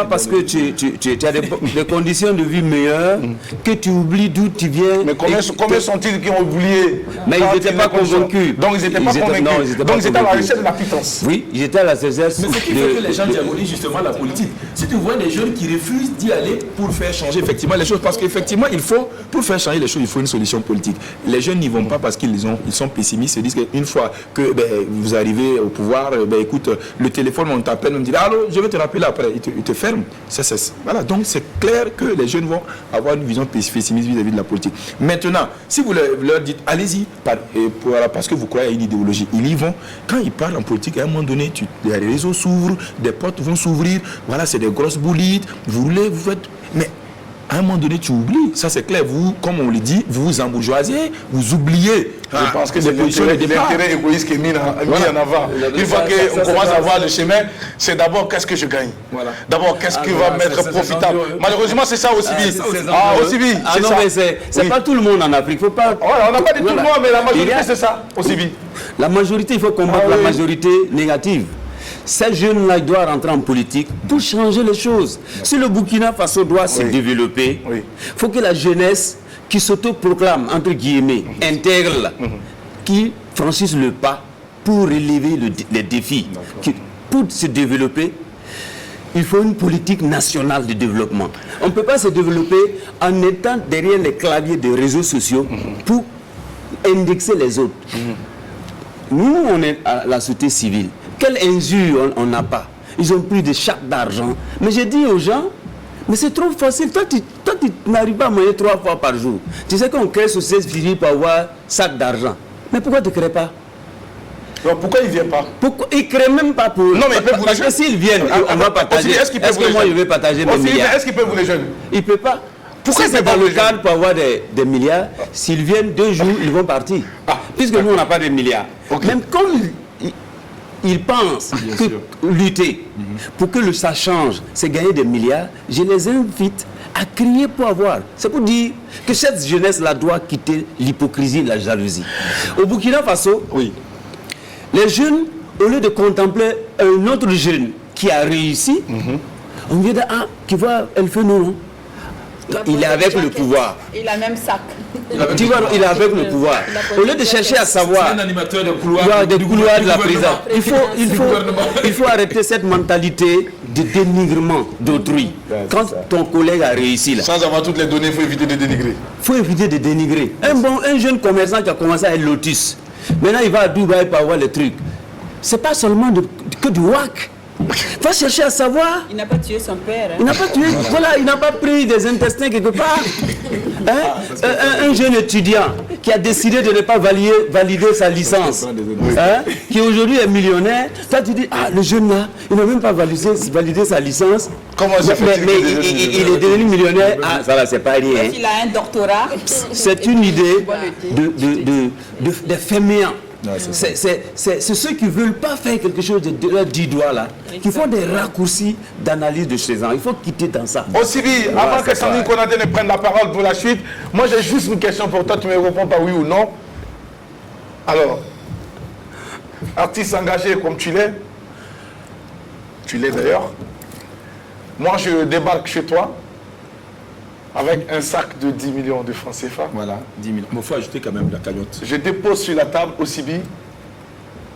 parce que tu as des conditions de vie meilleures que tu oublies d'où tu viens. Mais combien sont-ils qui ont oublié? Mais ils n'étaient pas convaincus. Donc ils n'étaient pas convaincus. Donc ils étaient à la recherche de la pitance. Oui, ils étaient à la recherche. Mais ce qui fait que les gens diabolisent justement la politique. Si tu vois des jeunes qui refusent d'y aller pour faire changer effectivement les choses, parce qu'effectivement, pour faire changer les choses, il faut une solution politique. Les jeunes n'y vont pas parce qu'ils sont pessimistes, ils se disent qu'une fois que vous arrivez au pouvoir, écoute, le téléphone, on t'appelle, on dit allô, je vais te rappeler après, ils te ferment. Voilà, donc c'est clair que les jeunes vont avoir une vision pessimiste vis-à-vis de la politique. Maintenant, si vous leur dites allez-y, parce que vous croyez à une idéologie, ils y vont. Quand ils parlent en politique, à un moment donné, les réseaux s'ouvrent, des portes vont s'ouvrir, voilà, c'est des grosses boulites, vous roulez, vous faites... Mais à un moment donné, tu oublies. Ça, c'est clair. Vous, comme on le dit, vous vous embourgeoisez, vous oubliez. Je pense que c'est l'intérêt égoïste qui est mis en avant. Une fois qu'on commence à voir le chemin, c'est d'abord qu'est-ce que je gagne. D'abord, qu'est-ce qui va m'être profitable. Malheureusement, c'est ça aussi. Aussi non, mais c'est pas tout le monde en Afrique. Faut pas... on n'a pas dit tout le monde, mais la majorité, c'est ça aussi. La majorité, il faut combattre la majorité négative. Ces jeunes-là, ils doivent rentrer en politique pour changer les choses. Si le Burkina Faso doit se développer, il faut que la jeunesse qui s'autoproclame, entre guillemets, intègre, qui franchisse le pas pour relever les défis. Pour se développer, il faut une politique nationale de développement. On ne peut pas se développer en étant derrière les claviers des réseaux sociaux pour indexer les autres. Nous, on est à la société civile. Quelle injure on n'a pas. Ils ont pris des sacs d'argent. Mais j'ai dit aux gens, mais c'est trop facile. Toi, tu n'arrives pas à manger 3 fois par jour. Tu sais qu'on crée société civile pour avoir sac d'argent. Mais pourquoi tu ne crées pas? Donc pourquoi ils ne viennent pas? Ils ne créent même pas pour... Non, mais parce que s'ils viennent, on va partager. Est-ce que moi, je vais partager mes milliards? Est-ce qu'ils peuvent vous les jeunes? Ils ne peuvent pas. Pourquoi si c'est dans le cadre pour avoir des milliards, s'ils viennent 2 jours, ils vont partir. Puisque nous, on n'a pas de milliards. Même comme ils pensent que lutter pour que ça change, c'est gagner des milliards, je les invite à crier pour avoir. C'est pour dire que cette jeunesse-là doit quitter l'hypocrisie et la jalousie. Au Burkina Faso, les jeunes, au lieu de contempler un autre jeune qui a réussi, on vient de qui voit El Feno, il est avec le pouvoir. Il a même sac. Tu vois, il est avec le pouvoir. Au lieu de chercher à savoir un animateur de couloir, des couloirs de la prison, il faut arrêter cette mentalité de dénigrement d'autrui. Quand ton collègue a réussi là. Sans avoir toutes les données, il faut éviter de dénigrer. Il faut éviter de dénigrer. Un jeune commerçant qui a commencé à être Lotus, maintenant il va à Dubaï pour avoir les trucs. C'est pas seulement que du whack. Il faut chercher à savoir. Il n'a pas tué son père. Il n'a pas tué, voilà, il n'a pas pris des intestins quelque part. Un jeune étudiant qui a décidé de ne pas valider sa licence, qui aujourd'hui est millionnaire, toi tu dis, le jeune là, il n'a même pas validé sa licence. Comment ça fait mais il est devenu millionnaire. Ça là, c'est pas rien. Il a un doctorat. C'est une idée de fainéants. C'est ceux qui ne veulent pas faire quelque chose de leurs 10 doigts là, qui font des raccourcis d'analyse de chez eux. Il faut quitter dans ça. Aussi bien, avant que Sandrine Konate ne prenne la parole pour la suite, moi j'ai juste une question pour toi, tu me réponds pas oui ou non. Alors, artiste engagé comme tu l'es d'ailleurs, moi je débarque chez toi avec un sac de 10 millions de francs CFA. Voilà, 10 millions. Mais il faut ajouter quand même la cagnotte. Je dépose sur la table aussi bien.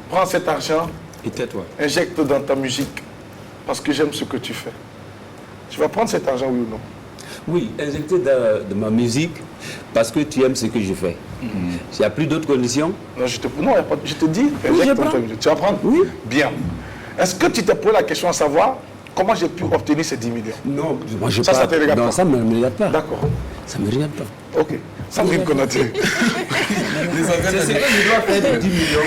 Prends cet argent. Et tais-toi. Injecte dans ta musique. Parce que j'aime ce que tu fais. Tu vas prendre cet argent, oui ou non? Oui, injecter de ma musique parce que tu aimes ce que je fais. Il n'y a plus d'autres conditions? Non, je te dis, injecte dans ta musique. Tu vas prendre? Oui. Bien. Est-ce que tu t'es posé la question à savoir comment j'ai pu obtenir ces 10 millions? Non, moi je ça te regarde pas? Non, ça ne me regarde pas. D'accord. Ça ne me regarde pas. Ok. Sandrine Konate. C'est ce que je dois faire de 10 millions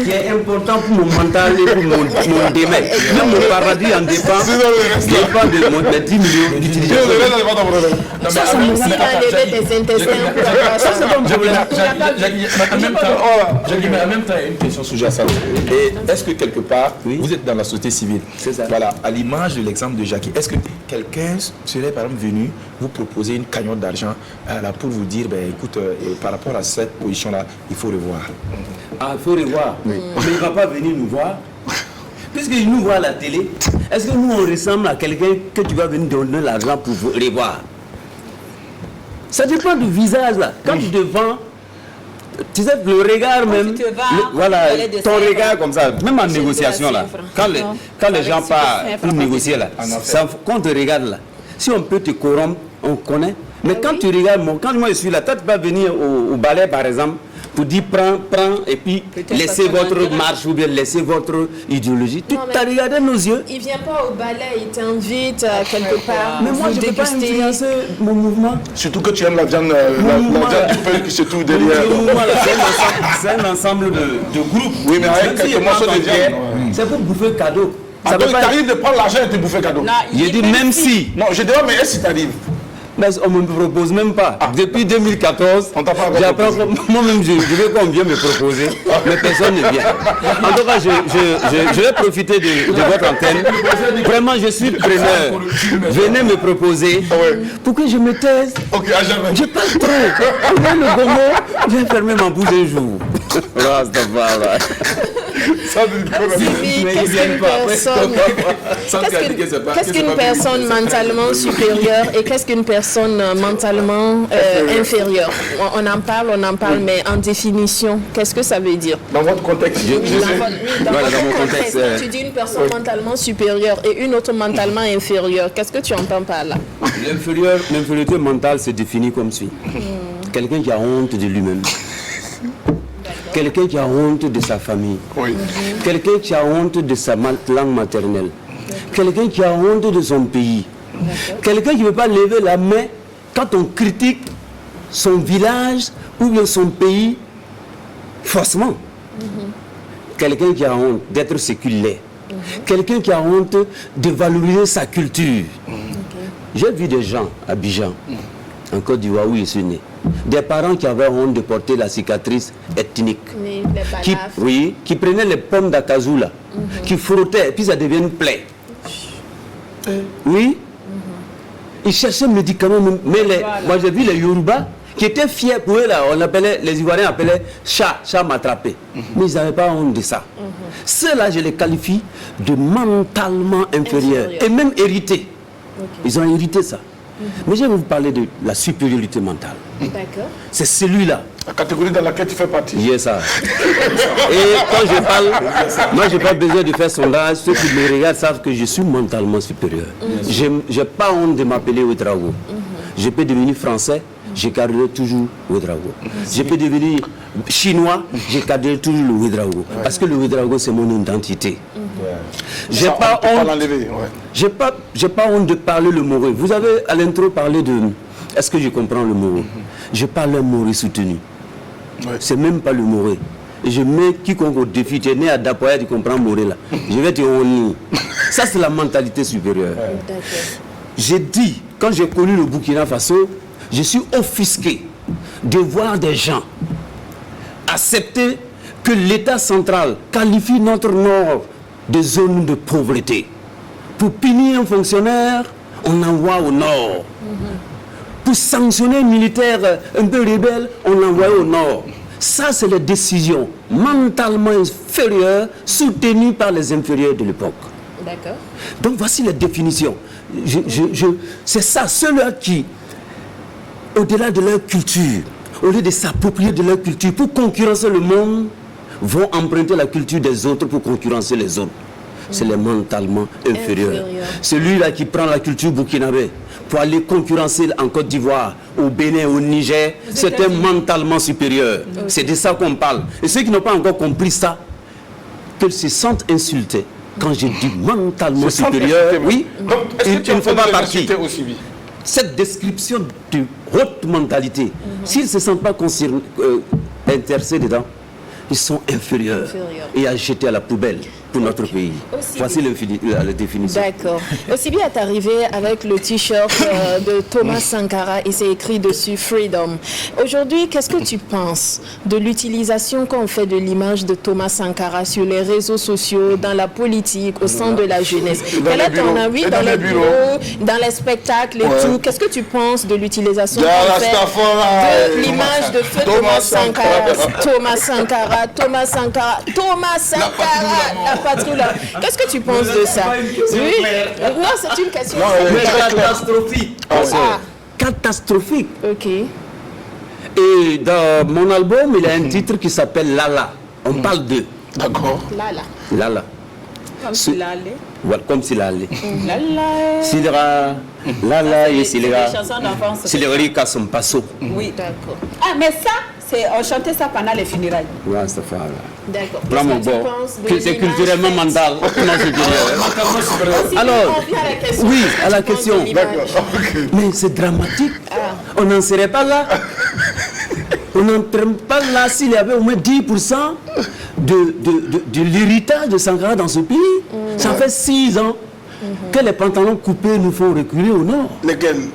qui est important pour mon mental et pour mon démec. Même mon paradis en dépend de mes 10 millions d'utilisateurs. Ça me dit d'enlever des intestins pour avoir ça. En même temps, il y a une question sous-jacente. Est-ce que quelque part, vous êtes dans la société civile? C'est ça. Voilà, à l'image de l'exemple de Jackie, est-ce que quelqu'un serait par exemple venu vous proposer une cagnotte d'argent pour vous dire, écoute, par rapport à cette position-là, il faut revoir? Il faut revoir. Mais il ne va pas venir nous voir. Puisqu'il nous voit à la télé, est-ce que nous, on ressemble à quelqu'un que tu vas venir donner l'argent pour revoir? Ça dépend du visage, là. Quand tu te vends, tu sais, le regard même, voilà, ton regard comme ça, même en négociation, là, quand les gens partent pour négocier, là, quand on te regarde, là, si on peut te corrompre, on connaît. Mais quand tu regardes, quand moi je suis là, toi tu vas venir au ballet par exemple, pour dire prends, et puis laissez votre marche ou bien laissez votre idéologie. Tu as regardé nos yeux. Il ne vient pas au ballet, il t'invite quelque part. Mais moi je ne peux pas influencer mon mouvement. Surtout que tu aimes la viande du peuple qui se trouve derrière. C'est un ensemble de groupes. Oui, mais avec quelques morceaux de viande. C'est pour bouffer cadeau. Ça donc, t'arrives de prendre l'argent et de bouffer cadeau. J'ai dit même si. Non, je demande, mais est-ce que t'arrives? Mais on ne me propose même pas. Depuis 2014, j'apprends moi-même, je veux qu'on vienne me proposer, mais personne ne vient. En tout cas, je vais profiter de votre antenne. Vraiment, je suis preneur. Venez me proposer pour que je me taise. Je parle trop. Viens le gomo, je vais fermer ma bouche un jour. Qu'est-ce qu'une personne mentalement supérieure et qu'est-ce qu'une personne mentalement inférieure? On en parle, mais en définition, qu'est-ce que ça veut dire? Dans votre contexte, dans mon contexte, tu dis une personne mentalement supérieure et une autre mentalement inférieure. Qu'est-ce que tu entends par là? L'infériorité mentale se définit comme suit. Quelqu'un qui a honte de lui-même. Quelqu'un qui a honte de sa famille. Quelqu'un qui a honte de sa langue maternelle. Quelqu'un qui a honte de son pays. Quelqu'un qui ne veut pas lever la main quand on critique son village ou bien son pays forcément. Quelqu'un qui a honte d'être ce qu'il est. Quelqu'un qui a honte de valoriser sa culture. J'ai vu des gens à Abidjan en Côte d'Ivoire où je suis né. Des parents qui avaient honte de porter la cicatrice ethnique. Les balafres. Qui prenaient les pommes d'acazou là, qui frottaient, et puis ça devient une plaie. Oui. Ils cherchaient médicaments, mais moi j'ai vu les Yoruba qui étaient fiers pour eux là, les Ivoiriens appelaient chat m'attraper. Mais ils n'avaient pas honte de ça. Ceux-là, je les qualifie de mentalement inférieurs et même hérités. Ils ont hérité ça. Mais je vais vous parler de la supériorité mentale. D'accord. C'est celui-là. La catégorie dans laquelle tu fais partie. Yes, ça. Et quand je parle, moi j'ai pas besoin de faire sondage. Ceux qui me regardent savent que je suis mentalement supérieur. Je n'ai pas honte de m'appeler Ouedraogo. Je peux devenir français, je garderai toujours Ouedraogo. Je peux devenir chinois, je garderai toujours le Ouedraogo. Parce que le Ouedraogo c'est mon identité. J'ai pas honte de parler le Moré. Vous avez à l'intro parlé de... Est-ce que je comprends le Moré? Je parle un Moré soutenu. C'est même pas le Moré. Et je mets quiconque au défi, tu es né à Dapoya, tu comprends Moré là. Je vais te honner. Ça c'est la mentalité supérieure. J'ai dit, quand j'ai connu le Burkina Faso, je suis offusqué de voir des gens accepter que l'État central qualifie notre nord de zone de pauvreté. Pour punir un fonctionnaire, on envoie au nord. Pour sanctionner un militaire un peu rebelle, on l'envoie au nord. Ça, c'est les décisions mentalement inférieures soutenues par les inférieurs de l'époque. D'accord. Donc voici les définitions. C'est ça, ceux-là qui, au-delà de leur culture, au lieu de s'approprier de leur culture pour concurrencer le monde, vont emprunter la culture des autres pour concurrencer les autres. C'est les mentalement inférieurs. Celui-là qui prend la culture burkinabé pour aller concurrencer en Côte d'Ivoire, au Bénin, au Niger, c'est un mentalement supérieur. C'est de ça qu'on parle. Et ceux qui n'ont pas encore compris ça, qu'ils se sentent insultés. Quand je dis mentalement supérieur, oui, il ne faut pas partir. Cette description de haute mentalité, s'ils ne se sentent pas intéressés dedans, ils sont inférieurs et à jeter à la poubelle pour notre pays. Voici la définition. D'accord. Osibi est arrivé avec le t-shirt de Thomas Sankara et c'est écrit dessus Freedom. Aujourd'hui, qu'est-ce que tu penses de l'utilisation qu'on fait de l'image de Thomas Sankara sur les réseaux sociaux, dans la politique, au sein de la jeunesse? Quel est ton avis dans les bureaux, dans les spectacles et tout? Qu'est-ce que tu penses de l'utilisation qu'on fait de l'image de feu Thomas Sankara? Thomas Sankara, Thomas Sankara, Thomas Sankara, la patrouille là. Qu'est-ce que tu penses de ça? Oui. Non, c'est une question. Catastrophique. Catastrophique. Ok. Et dans mon album, il y a un titre qui s'appelle Lala. On parle d'eux. D'accord. Lala. Comme s'il allait. Voilà, comme s'il allait. Lala. S'ilera, Lala et C'est des s'ilera. chansons d'enfance. C'est le riz à son passo. Oui, d'accord. Ah, mais ça, on chantait ça pendant les funérailles. Ouais, c'est ça. D'accord. Prends mon bord. C'est culturellement mental. Alors, oui, à la question. Mais c'est dramatique. On n'en serait pas là. On n'entrait pas là s'il y avait au moins 10% de l'héritage de Sankara dans ce pays. Ça fait 6 ans que les pantalons coupés nous font reculer au nord. Lesquels?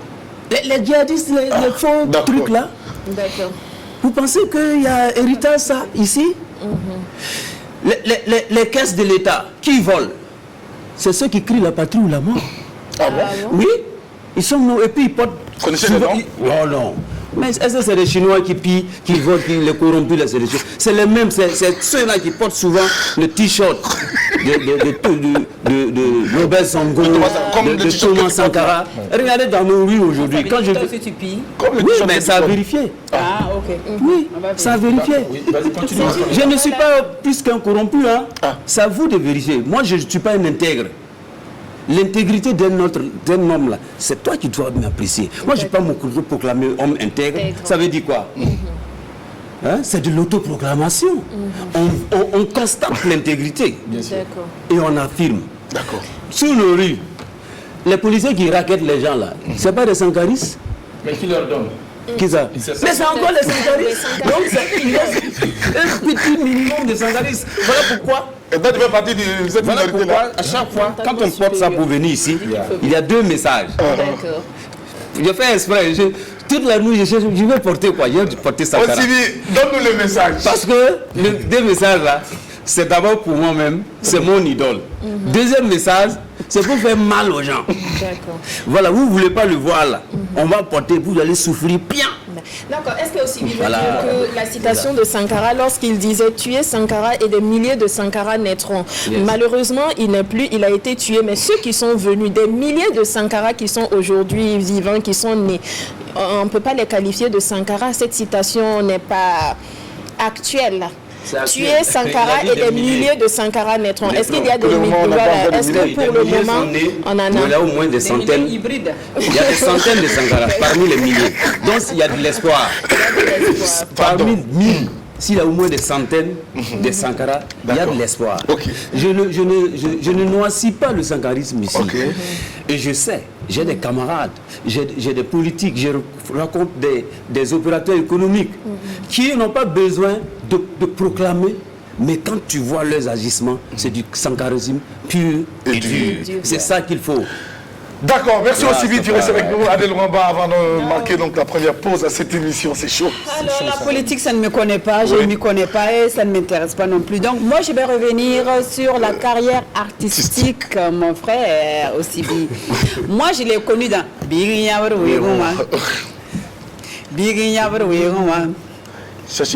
Les djihadistes, les faux trucs là. D'accord. Vous pensez qu'il y a héritage ça ici? Les caisses de l'État qui volent, c'est ceux qui crient la patrie ou la mort. Ah bon? Oui, ils sont nous et puis ils portent. Vous connaissez les noms? Oh non. Mais est-ce que c'est les Chinois qui pillent, qui volent, qui les corrompus, c'est les mêmes, c'est ceux-là qui portent souvent le t-shirt de Robert Sango, de Thomas Sankara. Regardez dans nos rues aujourd'hui. Quand je... Oui, mais ça a vérifié. Ah, ok. Oui, ça a vérifié. Je ne suis pas plus qu'un corrompu. Hein. C'est à vous de vérifier. Moi, je ne suis pas un intègre. L'intégrité d'un homme là, c'est toi qui dois m'apprécier. Moi, je ne vais pas me proclamer homme intègre. Ça veut dire quoi? Hein? C'est de l'autoproclamation. On constate l'intégrité. Et on affirme. D'accord. Sur nos rues, les policiers qui raquettent les gens là, c'est pas des sankaristes? Mais qui leur donne? Qui ça? Mais c'est encore les sankaristes. Donc, il y a un petit minimum de sankaristes. Voilà pourquoi. Et toi, tu fais partie de cette Voilà minorité pourquoi, là. à chaque fois, quand on porte ça pour venir ici, il y a 2 messages. D'accord. Je fais exprès. toute la nuit, je vais porter quoi? Je vais porter Sankara. Aussi, donne-nous le message. Parce que les deux messages là, c'est d'abord pour moi-même, c'est mon idole. Deuxième message, c'est pour faire mal aux gens. D'accord. Voilà, vous ne voulez pas le voir là. On va porter, vous allez souffrir bien. D'accord. Est-ce que aussi vous dire que la citation de Sankara, lorsqu'il disait tuer Sankara et des milliers de Sankara naîtront. Malheureusement, il n'est plus, il a été tué, mais ceux qui sont venus, des milliers de Sankara qui sont aujourd'hui vivants, qui sont nés, on ne peut pas les qualifier de Sankara. Cette citation n'est pas actuelle. Tuer Sankara et des milliers de Sankara naîtront. Est-ce qu'il y a des milliers? Est-ce que pour le moment, on en a? Il y a au moins des centaines. Il y a des centaines de Sankara parmi les milliers. Donc il y a de l'espoir. Parmi 1000, s'il y a au moins des centaines de Sankara, il y a de l'espoir. Je ne noircis pas le sankarisme ici. Et je sais, j'ai des camarades, j'ai des politiques, je rencontre des opérateurs économiques qui n'ont pas besoin de proclamer, mais quand tu vois leurs agissements, c'est du sankarisme pur et dur. C'est ça qu'il faut. D'accord, merci aussi vite, tu restes avec nous. Adèle Rwamba, avant de marquer donc la première pause à cette émission, c'est chaud. Alors la politique, ça ne me connaît pas, je ne m'y connais pas et ça ne m'intéresse pas non plus. Donc moi, je vais revenir sur la carrière artistique, mon frère Osibi. Moi, je l'ai connu dans Ça c'est... Ça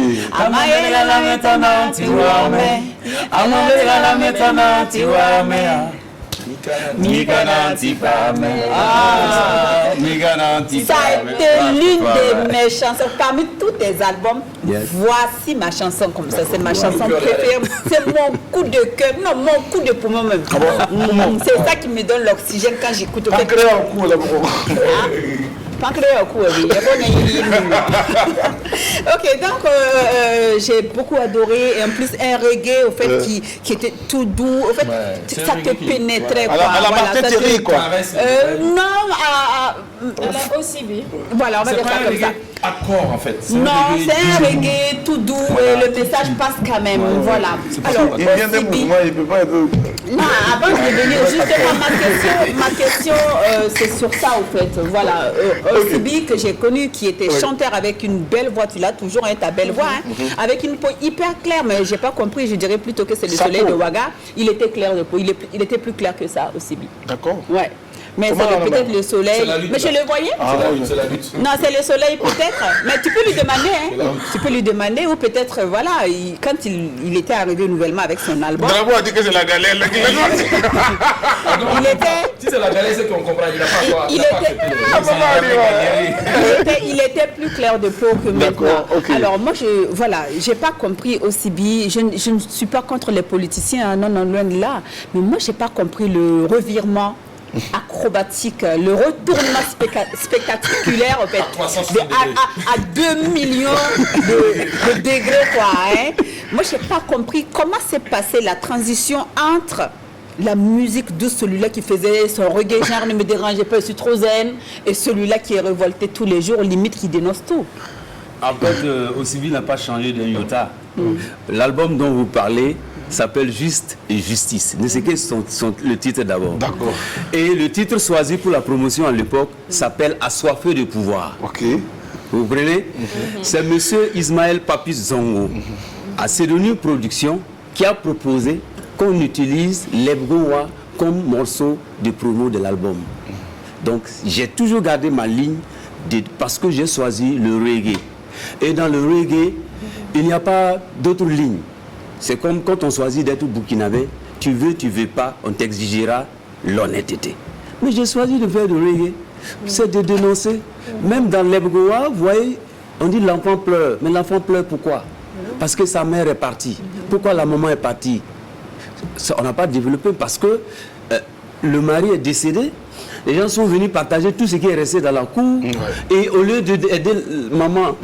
a été l'une de mes chansons. Parmi tous tes albums, voici ma chanson comme ça. C'est ma chanson préférée. C'est mon coup de cœur. Non, mon coup de poumon même. C'est ça qui me donne l'oxygène quand j'écoute. Ok, donc j'ai beaucoup adoré, et en plus un reggae au fait qui était tout doux, au fait ça te pénétrait quoi. À la marqueterie quoi. Non, aussi bien. voilà, on va dire ça comme ça. Accord en fait. Non, c'est un reggae tout doux et le message passe quand même. Voilà. Alors, il vient d'un mouvement, il ne peut pas être... Non, avant de revenir, justement, ma question c'est sur ça au fait. Voilà. Osibi que j'ai connu qui était chanteur avec une belle voix, tu l'as toujours, ta belle voix, avec une peau hyper claire, mais j'ai pas compris, je dirais plutôt que c'est le soleil de Ouaga. Il était clair de peau, il était plus clair que ça, Osibi. D'accord. Ouais. Mais c'est peut-être le soleil. Mais je le voyais. C'est la lutte. Non, c'est le soleil peut-être. Mais tu peux lui demander. Tu peux lui demander ou peut-être, voilà, quand il était arrivé nouvellement avec son album. Bravo a dit que c'est la galère. Il était... Si c'est la galère, c'est qu'on comprend. Il était plus clair de peau que maintenant. Alors moi, j'ai pas compris aussi bien. Je ne suis pas contre les politiciens, non, loin de là. Mais moi, j'ai pas compris le revirement acrobatique, le retournement spectaculaire en fait, à 2 millions de degrés quoi. Moi j'ai pas compris comment s'est passée la transition entre la musique de celui-là qui faisait son reggae, genre ne me dérangeait pas, je suis trop zen, et celui-là qui est révolté tous les jours, limite qui dénonce tout. En fait, Osibi n'a pas changé d'un iota. L'album dont vous parlez s'appelle Juste et Justice. Ne sais que le titre d'abord. D'accord. Et le titre choisi pour la promotion à l'époque s'appelle Assoiffé de pouvoir. Ok. Vous comprenez? C'est monsieur Ismaël Papis Zongo, à Sédonium Production, qui a proposé qu'on utilise l'Ebgowa comme morceau de promo de l'album. Donc j'ai toujours gardé ma ligne parce que j'ai choisi le reggae. Et dans le reggae, il n'y a pas d'autre ligne. C'est comme quand on choisit d'être burkinabé, tu veux pas, on t'exigera l'honnêteté. Mais j'ai choisi de faire du reggae, c'est de dénoncer. Même dans l'Ebgowa, vous voyez, on dit l'enfant pleure. Mais l'enfant pleure pourquoi? Parce que sa mère est partie. Pourquoi la maman est partie? Ça, on n'a pas développé parce que le mari est décédé. Les gens sont venus partager tout ce qui est resté dans la cour. Et au lieu d'aider maman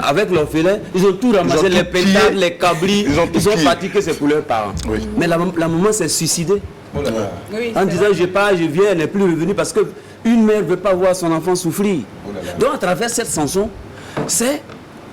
avec l'orphelin, ils ont tout ramassé, les pétards, les cabris. Ils ont parti que c'est pour leurs parents. Mais la maman s'est suicidée. En disant je pars, je viens, elle n'est plus revenue parce qu'une mère ne veut pas voir son enfant souffrir. Donc à travers cette chanson, c'est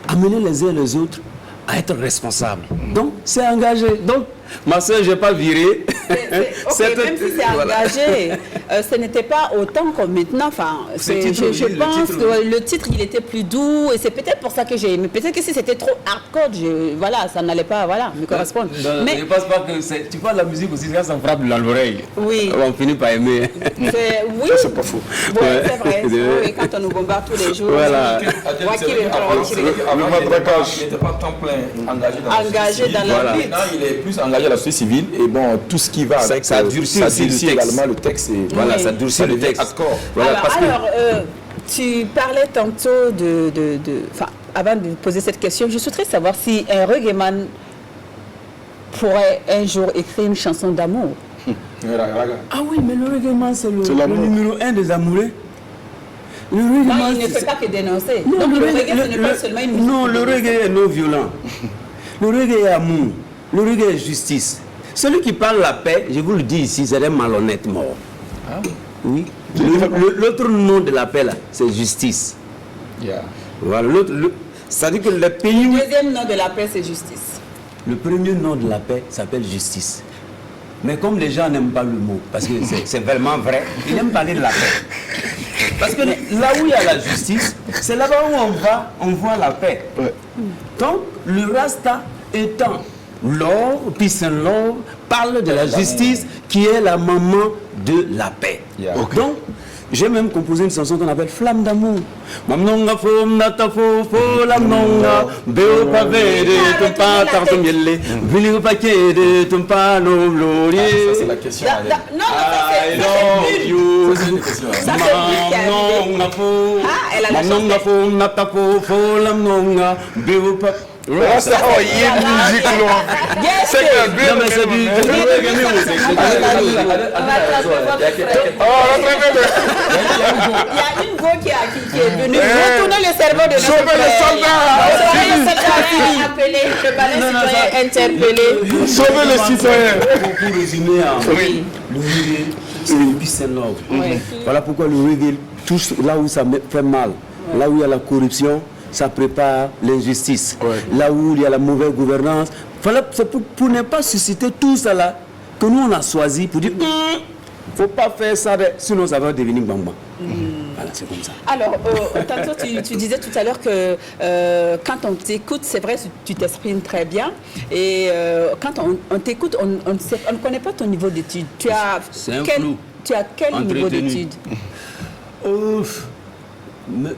amener les uns et les autres à être responsables. Donc c'est engagé. Donc Ma soeur, je n'ai pas viré. Ok, même si c'est engagé, ce n'était pas autant comme maintenant. Enfin, je pense que le titre, il était plus doux. Et c'est peut-être pour ça que j'ai aimé. Peut-être que si c'était trop hardcore, voilà, ça n'allait pas me correspondre. Mais je ne pense pas que tu parles de la musique aussi, ça frappe dans l'oreille. Oui. On finit par aimer. Oui. Ça, c'est pas faux. Oui, c'est vrai. Oui, quand on nous bombarde tous les jours. Voilà. Il n'était pas temps plein engagé dans la vie. Maintenant, il est plus engagé à la société civile. Et bon, tout ce qui va avec ça durcit également le texte. Voilà, ça durcit le texte. Voilà, alors, tu parlais tantôt avant de poser cette question, je souhaiterais savoir si un reggaeman pourrait un jour écrire une chanson d'amour. Ah oui, mais le reggaeman, c'est le numéro 1 des amoureux. Non, il ne fait pas que dénoncer. Non, donc le reggae, ce n'est pas seulement une musique. Non, le reggae est non violent. Le reggae est amour. Le reggae est justice. Celui qui parle la paix, je vous le dis ici, c'est un malhonnête mort. Ah. Oui. L'autre nom de la paix, là, c'est justice. Yeah. Voilà. C'est-à-dire que le pays... Le deuxième nom de la paix, c'est justice. Le premier nom de la paix s'appelle justice. Mais comme les gens n'aiment pas le mot, parce que c'est vraiment vrai, ils aiment parler de la paix. Parce que là où il y a la justice, c'est là-bas où on voit la paix. Ouais. Donc, le Rasta étant l'or, peace and love, parle de la justice qui est la maman de la paix. Yeah. Okay. Donc, j'ai même composé une chanson qu'on appelle Flamme d'amour. Mamnonga fomnata fo lamnonga beo pavede tumpa tartumielle vili pakede tumpa no glorie. Ça c'est la question. Non, I love you. Mamnonga fomnata fo lamnonga beo pa. Rasta, oh, il y a une musique longue. C'est que bien, mais c'est du il y a une go qui est venue retourner le cerveau de notre sauver les soldats. Appeler le palais citoyen interpellé. Sauver les citoyens. Pour résumer, le reggae, c'est le peace and love. Voilà pourquoi le reggae touche là où ça fait mal, là où il y a la corruption. Ça prépare l'injustice. Ouais. Là où il y a la mauvaise gouvernance. Voilà, c'est pour ne pas susciter tout ça là que nous on a choisi pour dire faut pas faire ça, sinon ça va devenir bamba. Voilà, c'est comme ça. Alors, tantôt tu disais tout à l'heure que quand on t'écoute, c'est vrai, tu t'exprimes très bien. Et quand on t'écoute, on ne connaît pas ton niveau d'études. Tu as quel niveau d'études?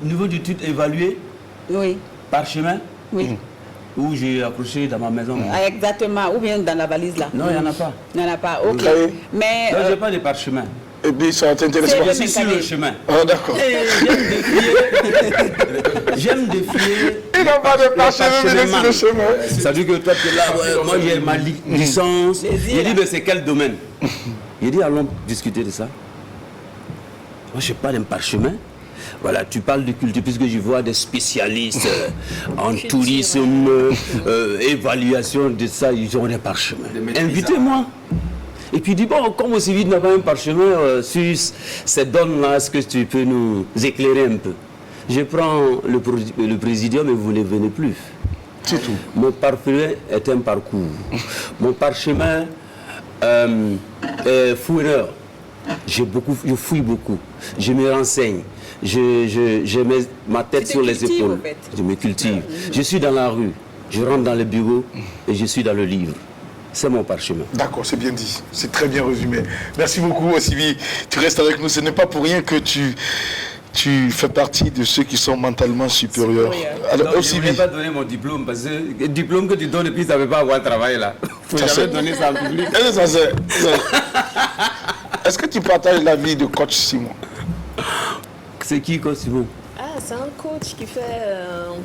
Niveau d'études évalué. Oui. Par chemin? Oui. Où j'ai accroché dans ma maison. Ah, exactement. Ou bien dans la valise là? Non, il n'y en a pas. Il n'y en a pas, ok. Mais... Non, je n'ai pas de parchemin. Et puis ça t'intéresse pas? Je suis sur le chemin. Ah, d'accord. J'aime défier. Il n'a pas de parchemin, mais sur le chemin. Ça veut dire que toi, tu es là, moi j'ai ma licence. J'ai dit, mais c'est quel domaine? J'ai dit, allons discuter de ça. Moi, je n'ai pas d'un parchemin. Voilà, tu parles de culture, puisque je vois des spécialistes en tourisme, évaluation de ça, ils ont des parchemins. Invitez-moi. Et puis, dis bon, comme aussi vite n'a pas un parchemin sur cette donne-là, est-ce que tu peux nous éclairer un peu? Je prends le présidium et vous ne venez plus. C'est tout. Mon parchemin est un parcours. Mon parchemin est fouineur. Je fouille beaucoup. Je me renseigne. Je mets ma tête sur les épaules. En fait. Je me cultive. Je suis dans la rue. Je rentre dans le bureau et je suis dans le livre. C'est mon parchemin. D'accord, c'est bien dit. C'est très bien résumé. Merci beaucoup, Osivi. Tu restes avec nous. Ce n'est pas pour rien que tu fais partie de ceux qui sont mentalement supérieurs. Alors, je ne vais pas donner mon diplôme parce que le diplôme que tu donnes et puis ça ne veut pas avoir travail là. Il faut jamais donner ça en public. Est-ce que tu partages la vie de coach Simon? C'est qui, coach Simon? C'est un coach qui fait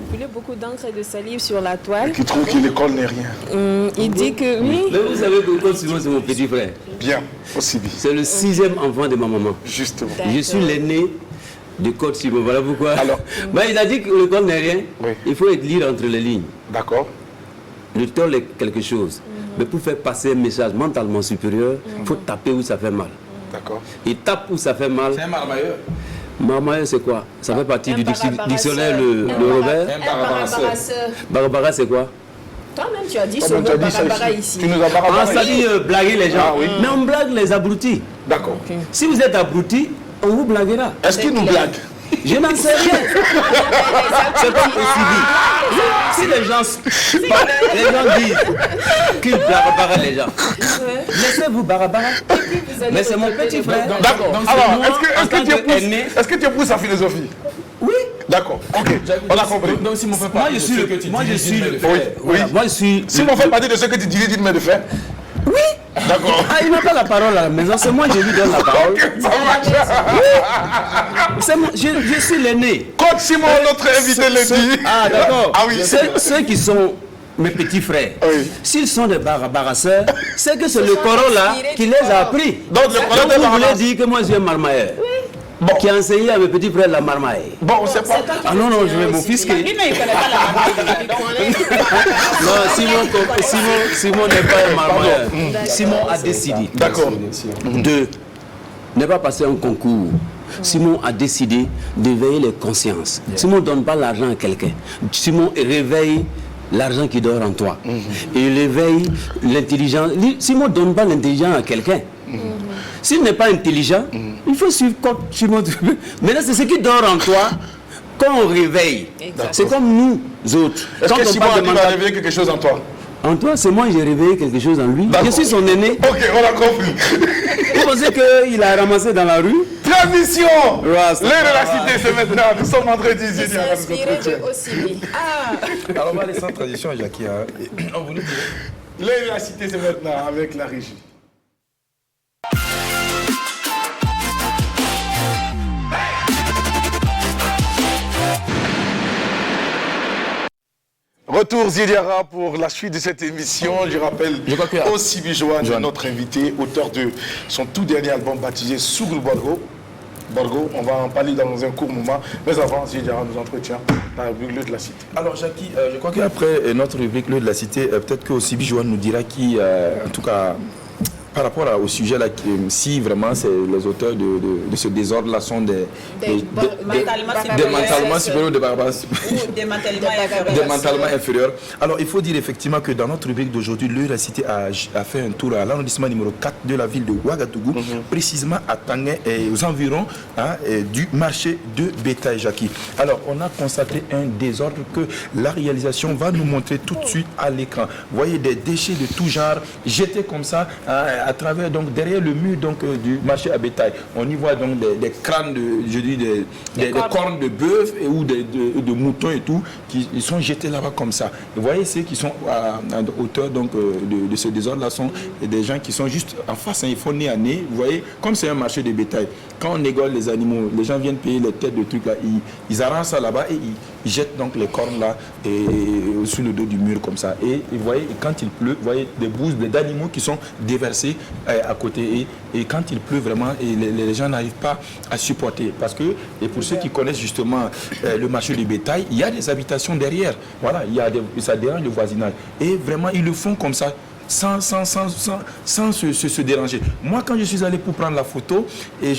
brûler beaucoup d'encre et de salive sur la toile. Qui trouve que l'école n'est rien. Il dit que oui. Mais vous savez que coach Simon, c'est mon petit frère. Bien, aussi bien. C'est le 6e enfant de ma maman. Justement. Je suis l'aîné de coach Simon. Voilà pourquoi. Alors, il a dit que l'école n'est rien. Oui. Il faut lire entre les lignes. D'accord. L'école est quelque chose. Mais pour faire passer un message mentalement supérieur, il faut taper où ça fait mal. D'accord. Il tape où ça fait mal. C'est un marmailleur. Marmailleur, c'est quoi? Ça fait partie du dictionnaire le Robert. Un barbarasseur. Barbara, c'est quoi? Toi-même, tu as dit ce Toi-même, mot tu as dit ça barabara ici. ici. Tu nous as barabaré. Ah, ça dit blaguer les gens. Ah, oui. Mais on blague les abrutis. D'accord. Si vous êtes abrutis, on vous blaguera. Est-ce qu'il nous blague? Je n'en sais rien. C'est comme aussi dit. Si les gens disent qu'ils barabarent les gens, laissez-vous barabarrer. Mais c'est mon petit frère. D'accord. Alors, est-ce que tu éprouves sa philosophie? Oui. D'accord. Ok. On a compris. Donc, si mon fait Moi, pas je suis le. Moi, je suis le. Oui. Moi, je suis. Si on fait partie de ce que tu dirais, dis-moi de faire. Oui. D'accord. Ah, il n'a pas la parole à la maison, c'est moi qui lui donne la parole. Ok, ça marche. C'est moi, je suis l'aîné. Coach Simon, notre invité le dit. Ah, d'accord. Ah oui. Ceux qui sont mes petits frères, Oui. s'ils sont des barasseurs, c'est que c'est le Coran là qui les a appris. Donc, le Coran Donc des vous voulez Barabbas. dire que moi je suis un marmailleur Bon. qui a enseigné à mes petits frères la marmaille. Bon, c'est pas. Ah non, non, je vais m'offusquer. Lui, non, il ne connaît pas la marque. Non, Simon n'est pas un marmailleur. Simon a décidé D'accord. de ne pas passer un concours. Simon a décidé d'éveiller les consciences. Simon ne donne pas l'argent à quelqu'un. Simon réveille l'argent qui dort en toi. Et il éveille l'intelligence. Simon ne donne pas l'intelligence à quelqu'un. S'il n'est pas intelligent, il faut suivre comme Simon. Maintenant, c'est ce qui dort en toi quand on réveille. C'est comme nous autres. Est-ce Quand que on Simon parle a de dit mental- réveiller quelque chose en toi? En toi, c'est moi, j'ai réveillé quelque chose en lui. D'accord. Je suis son aîné. Ok, on a compris. Vous pensez qu'il a ramassé dans la rue? Transition. Rasta. L'heure de la cité, c'est maintenant. Nous sommes vendredi. Il s'est inspiré de Ossibi. Alors, on va laisser en tradition, Jackie. On vous le dit. L'heure de la cité, c'est maintenant avec la régie. Retour Zidiara pour la suite de cette émission. Je rappelle aussi Bijouane, notre invité, auteur de son tout dernier album baptisé Sougl Borgo. Borgo, on va en parler dans un court moment. Mais avant, Zidiara nous entretient dans la rubrique de la cité. Alors Jackie, je crois qu'après notre rubrique de la cité, peut-être que aussi Bijouane nous dira qui, en tout cas, par rapport au sujet là, si vraiment les auteurs de ce désordre là sont des mentalement supérieurs, des mentalement inférieurs. Alors il faut dire effectivement que dans notre rubrique d'aujourd'hui, la cité a fait un tour à l'arrondissement numéro 4 de la ville de Ouagadougou, précisément à Tanguay et aux environs du marché de bétail, Jackie. Alors on a constaté un désordre que la réalisation va nous montrer tout de suite à l'écran. Vous voyez des déchets de tout genre jetés comme ça à travers, donc derrière le mur donc, du marché à bétail. On y voit donc des crânes des cornes de bœuf ou de moutons et tout qui sont jetés là-bas comme ça. Vous voyez ceux qui sont à hauteur donc, de ce désordre là sont des gens qui sont juste en face, hein, ils font nez à nez. Vous voyez, comme c'est un marché de bétail, quand on égole les animaux, les gens viennent payer les têtes de trucs là, ils arrangent ça là-bas et ils jettent donc les cornes là sur le dos du mur comme ça. Et vous voyez, quand il pleut, vous voyez des bouses d'animaux qui sont déversés à côté. Et quand il pleut vraiment, les gens n'arrivent pas à supporter. Parce que, et pour ceux qui connaissent justement le marché du bétail, il y a des habitations derrière. Voilà, ça dérange le voisinage. Et vraiment, ils le font comme ça. Sans se déranger. Moi, quand je suis allé pour prendre la photo, et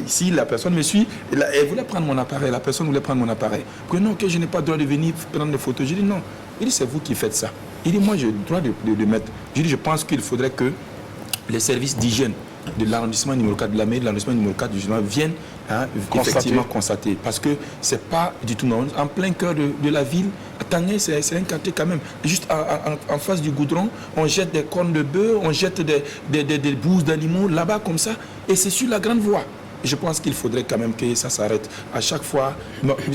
si la personne me suit, elle voulait prendre mon appareil, la personne voulait prendre mon appareil. Que non, que je n'ai pas le droit de venir prendre des photos. Je dis non. Il dit, c'est vous qui faites ça. Il dit, moi, j'ai le droit de mettre. Je dis, je pense qu'il faudrait que les services d'hygiène de l'arrondissement numéro 4, de la mairie de l'arrondissement numéro 4 justement, viennent effectivement constater. Parce que c'est pas du tout normal. En plein cœur de la ville, Tanguay, c'est un quartier quand même. Juste en face du goudron, on jette des cornes de bœuf, on jette des bouses d'animaux là-bas comme ça. Et c'est sur la grande voie. Je pense qu'il faudrait quand même que ça s'arrête. À chaque fois,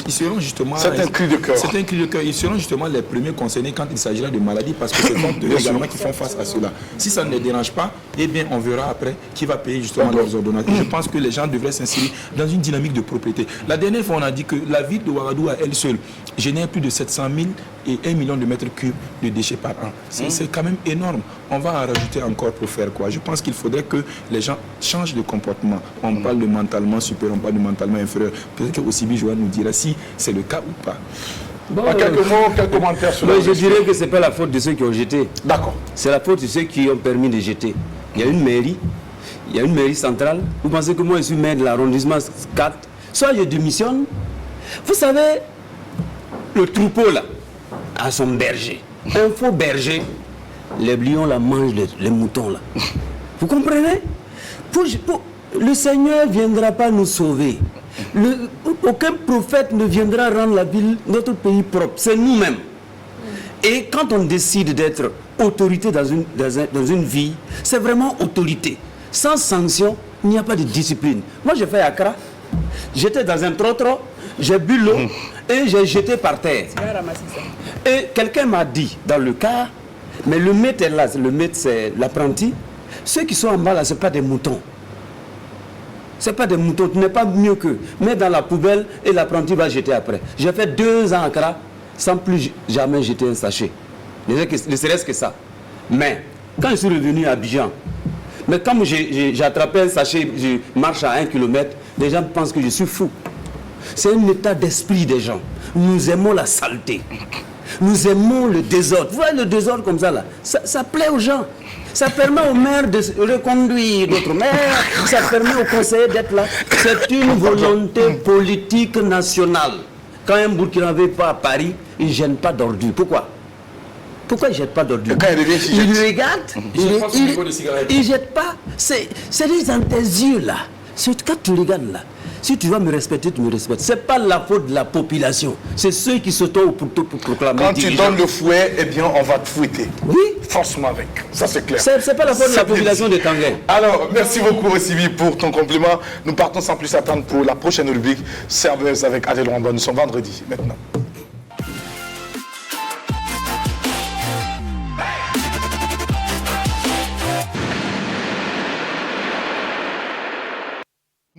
ils seront justement... C'est un cri de cœur. C'est un cri de cœur. Ils seront justement les premiers concernés quand il s'agira de maladies parce que c'est eux également qui font face à cela. Si ça ne les dérange pas, eh bien, on verra après qui va payer justement leurs ordonnances. Je pense que les gens devraient s'insérer dans une dynamique de propriété. La dernière fois, on a dit que la ville de Ouagadougou à elle seule génère plus de 700 000 et 1 million de mètres cubes de déchets par an. C'est quand même énorme. On va en rajouter encore pour faire quoi? Je pense qu'il faudrait que les gens changent de comportement. On parle de mentalement supérieur, on parle de mentalement inférieur. Peut-être que aussi Bijouane nous dira si c'est le cas ou pas. Bon, quelques mots, quelques commentaires sur je dirais que ce n'est pas la faute de ceux qui ont jeté. D'accord. C'est la faute de ceux qui ont permis de jeter. Il y a une mairie, centrale. Vous pensez que moi je suis maire de l'arrondissement 4? Soit je démissionne. Vous savez, le troupeau là, a son berger. un faux berger, les lions la mangent, les moutons là. Vous comprenez? Le Seigneur ne viendra pas nous sauver. Aucun prophète ne viendra rendre la ville, notre pays propre. C'est nous-mêmes. Et quand on décide d'être autorité dans une vie, c'est vraiment autorité. Sans sanction, il n'y a pas de discipline. Moi, j'ai fait Accra. J'étais dans un trottoir, j'ai bu l'eau et j'ai jeté par terre. Et quelqu'un m'a dit dans le car, mais le maître est là, le maître c'est l'apprenti. Ceux qui sont en bas là, ce n'est pas des moutons. Ce n'est pas des moutons, tu n'es pas mieux qu'eux. Mets dans la poubelle et l'apprenti va jeter après. J'ai fait 2 ans à Accra sans plus jamais jeter un sachet. Ne serait-ce que ça. Mais quand je suis revenu à Abidjan, mais comme j'ai attrapé un sachet, je marche à 1 km, les gens pensent que je suis fou. C'est un état d'esprit des gens. Nous aimons la saleté. Nous aimons le désordre. Vous voyez le désordre comme ça là, ça plaît aux gens. Ça permet aux maires de reconduire d'autres maires. Ça permet aux conseillers d'être là. C'est une volonté politique nationale. Quand un Burkinabé part à Paris, il ne gêne pas d'ordure. Pourquoi il ne jette pas d'ordure? Il regarde, il ne jette pas. C'est dans tes yeux là. Quand tu regardes là, si tu vas me respecter, tu me respectes. Ce n'est pas la faute de la population. C'est ceux qui sautent pour proclamer. Quand tu donnes le fouet, eh bien, on va te fouetter. Oui. Force-moi avec. Ça, c'est clair. Ce n'est pas la faute de la population de Tanguay. Alors, merci beaucoup, Sibi, pour ton compliment. Nous partons sans plus attendre pour la prochaine rubrique, Serveuse avec Adèle Rwanda. Nous sommes vendredi, maintenant.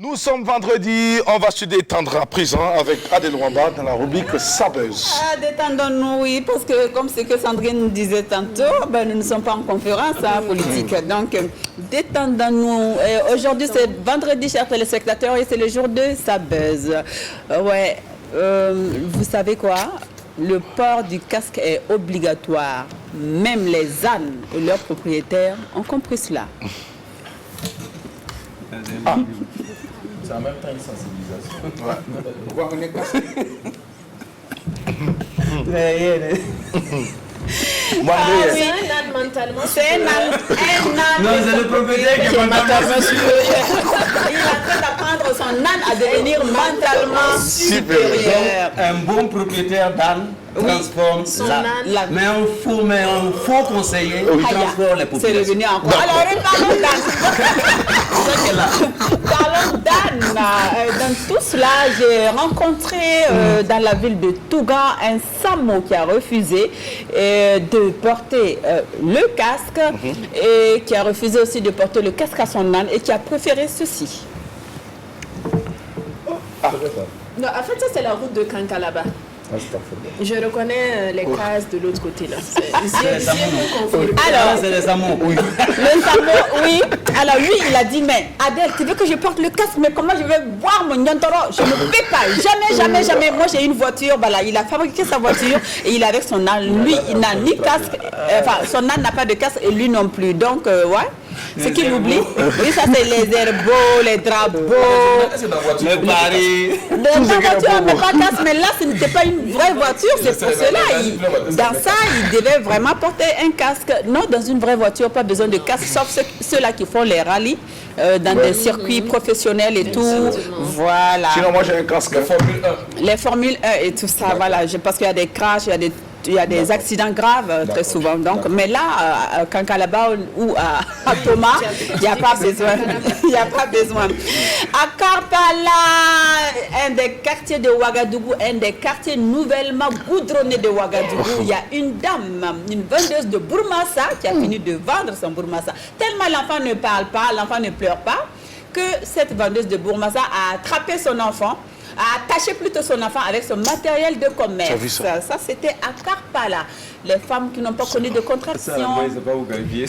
Nous sommes vendredi, on va se détendre à présent avec Adèle Rwanda dans la rubrique Sabeuse. Détendons-nous, oui, parce que comme ce que Sandrine nous disait tantôt, nous ne sommes pas en conférence politique. Donc, détendons-nous. Aujourd'hui, c'est vendredi, chers téléspectateurs, et c'est le jour de Sabeuse. Vous savez quoi? Le port du casque est obligatoire. Même les ânes et leurs propriétaires ont compris cela. C'est en même temps une sensibilisation. Pourquoi on est cassé? C'est un âne mentalement. C'est un âne. Non, c'est le propriétaire qui est mentalement supérieur. Il est en train d'apprendre son âne à devenir mentalement supérieur. Un bon propriétaire d'âne transforme l'âne. Mais un faux conseiller transforme les populations. C'est revenu encore. Alors, parlons d'âne. Parlons d'âne. Dans tout cela, j'ai rencontré dans la ville de Touga un Samo qui a refusé de porter le casque et qui a refusé aussi de porter le casque à son âne et qui a préféré ceci. Non, en fait, ça, c'est la route de Kankalaba. Je reconnais les cases de l'autre côté là. Alors, c'est les Samo. Oui. Le Samo, oui. Alors lui, il a dit, mais Adèle, tu veux que je porte le casque, mais comment je vais voir mon Nyantoro? Je ne peux pas. Jamais. Moi, j'ai une voiture. Voilà, il a fabriqué sa voiture et il est avec son âne. Lui, il n'a ni casque. Enfin, son âne n'a pas de casque et lui non plus. Donc, ce qu'il oublie, oui, ça c'est les herbeaux, les drapeaux, le pari. Dans sa voiture, mais pas casque, mais là, ce n'était pas une vraie voiture, c'est pour cela. Dans ça, il devait vraiment porter un casque. Non, dans une vraie voiture, pas besoin de casque, sauf ceux-là qui font les rallyes dans des circuits professionnels et tout. Voilà. Sinon, moi j'ai un casque. Les Formule 1 et tout ça, voilà. Parce qu'il y a des crashs, il y a des accidents graves très souvent. Donc, mais là, à Kankalaba ou à Thomas, il n'y a pas besoin. Il n'y a pas besoin. À Karpala, un des quartiers de Ouagadougou, un des quartiers nouvellement goudronnés de Ouagadougou, il y a une dame, une vendeuse de Bourmassa qui a fini de vendre son Bourmassa. Tellement l'enfant ne parle pas, l'enfant ne pleure pas, que cette vendeuse de Bourmassa a attrapé son enfant, a attaché plutôt son enfant avec son matériel de commerce. Ça c'était à Karpala. Les femmes qui n'ont pas connu de contraction. C'est pas vous qualifier.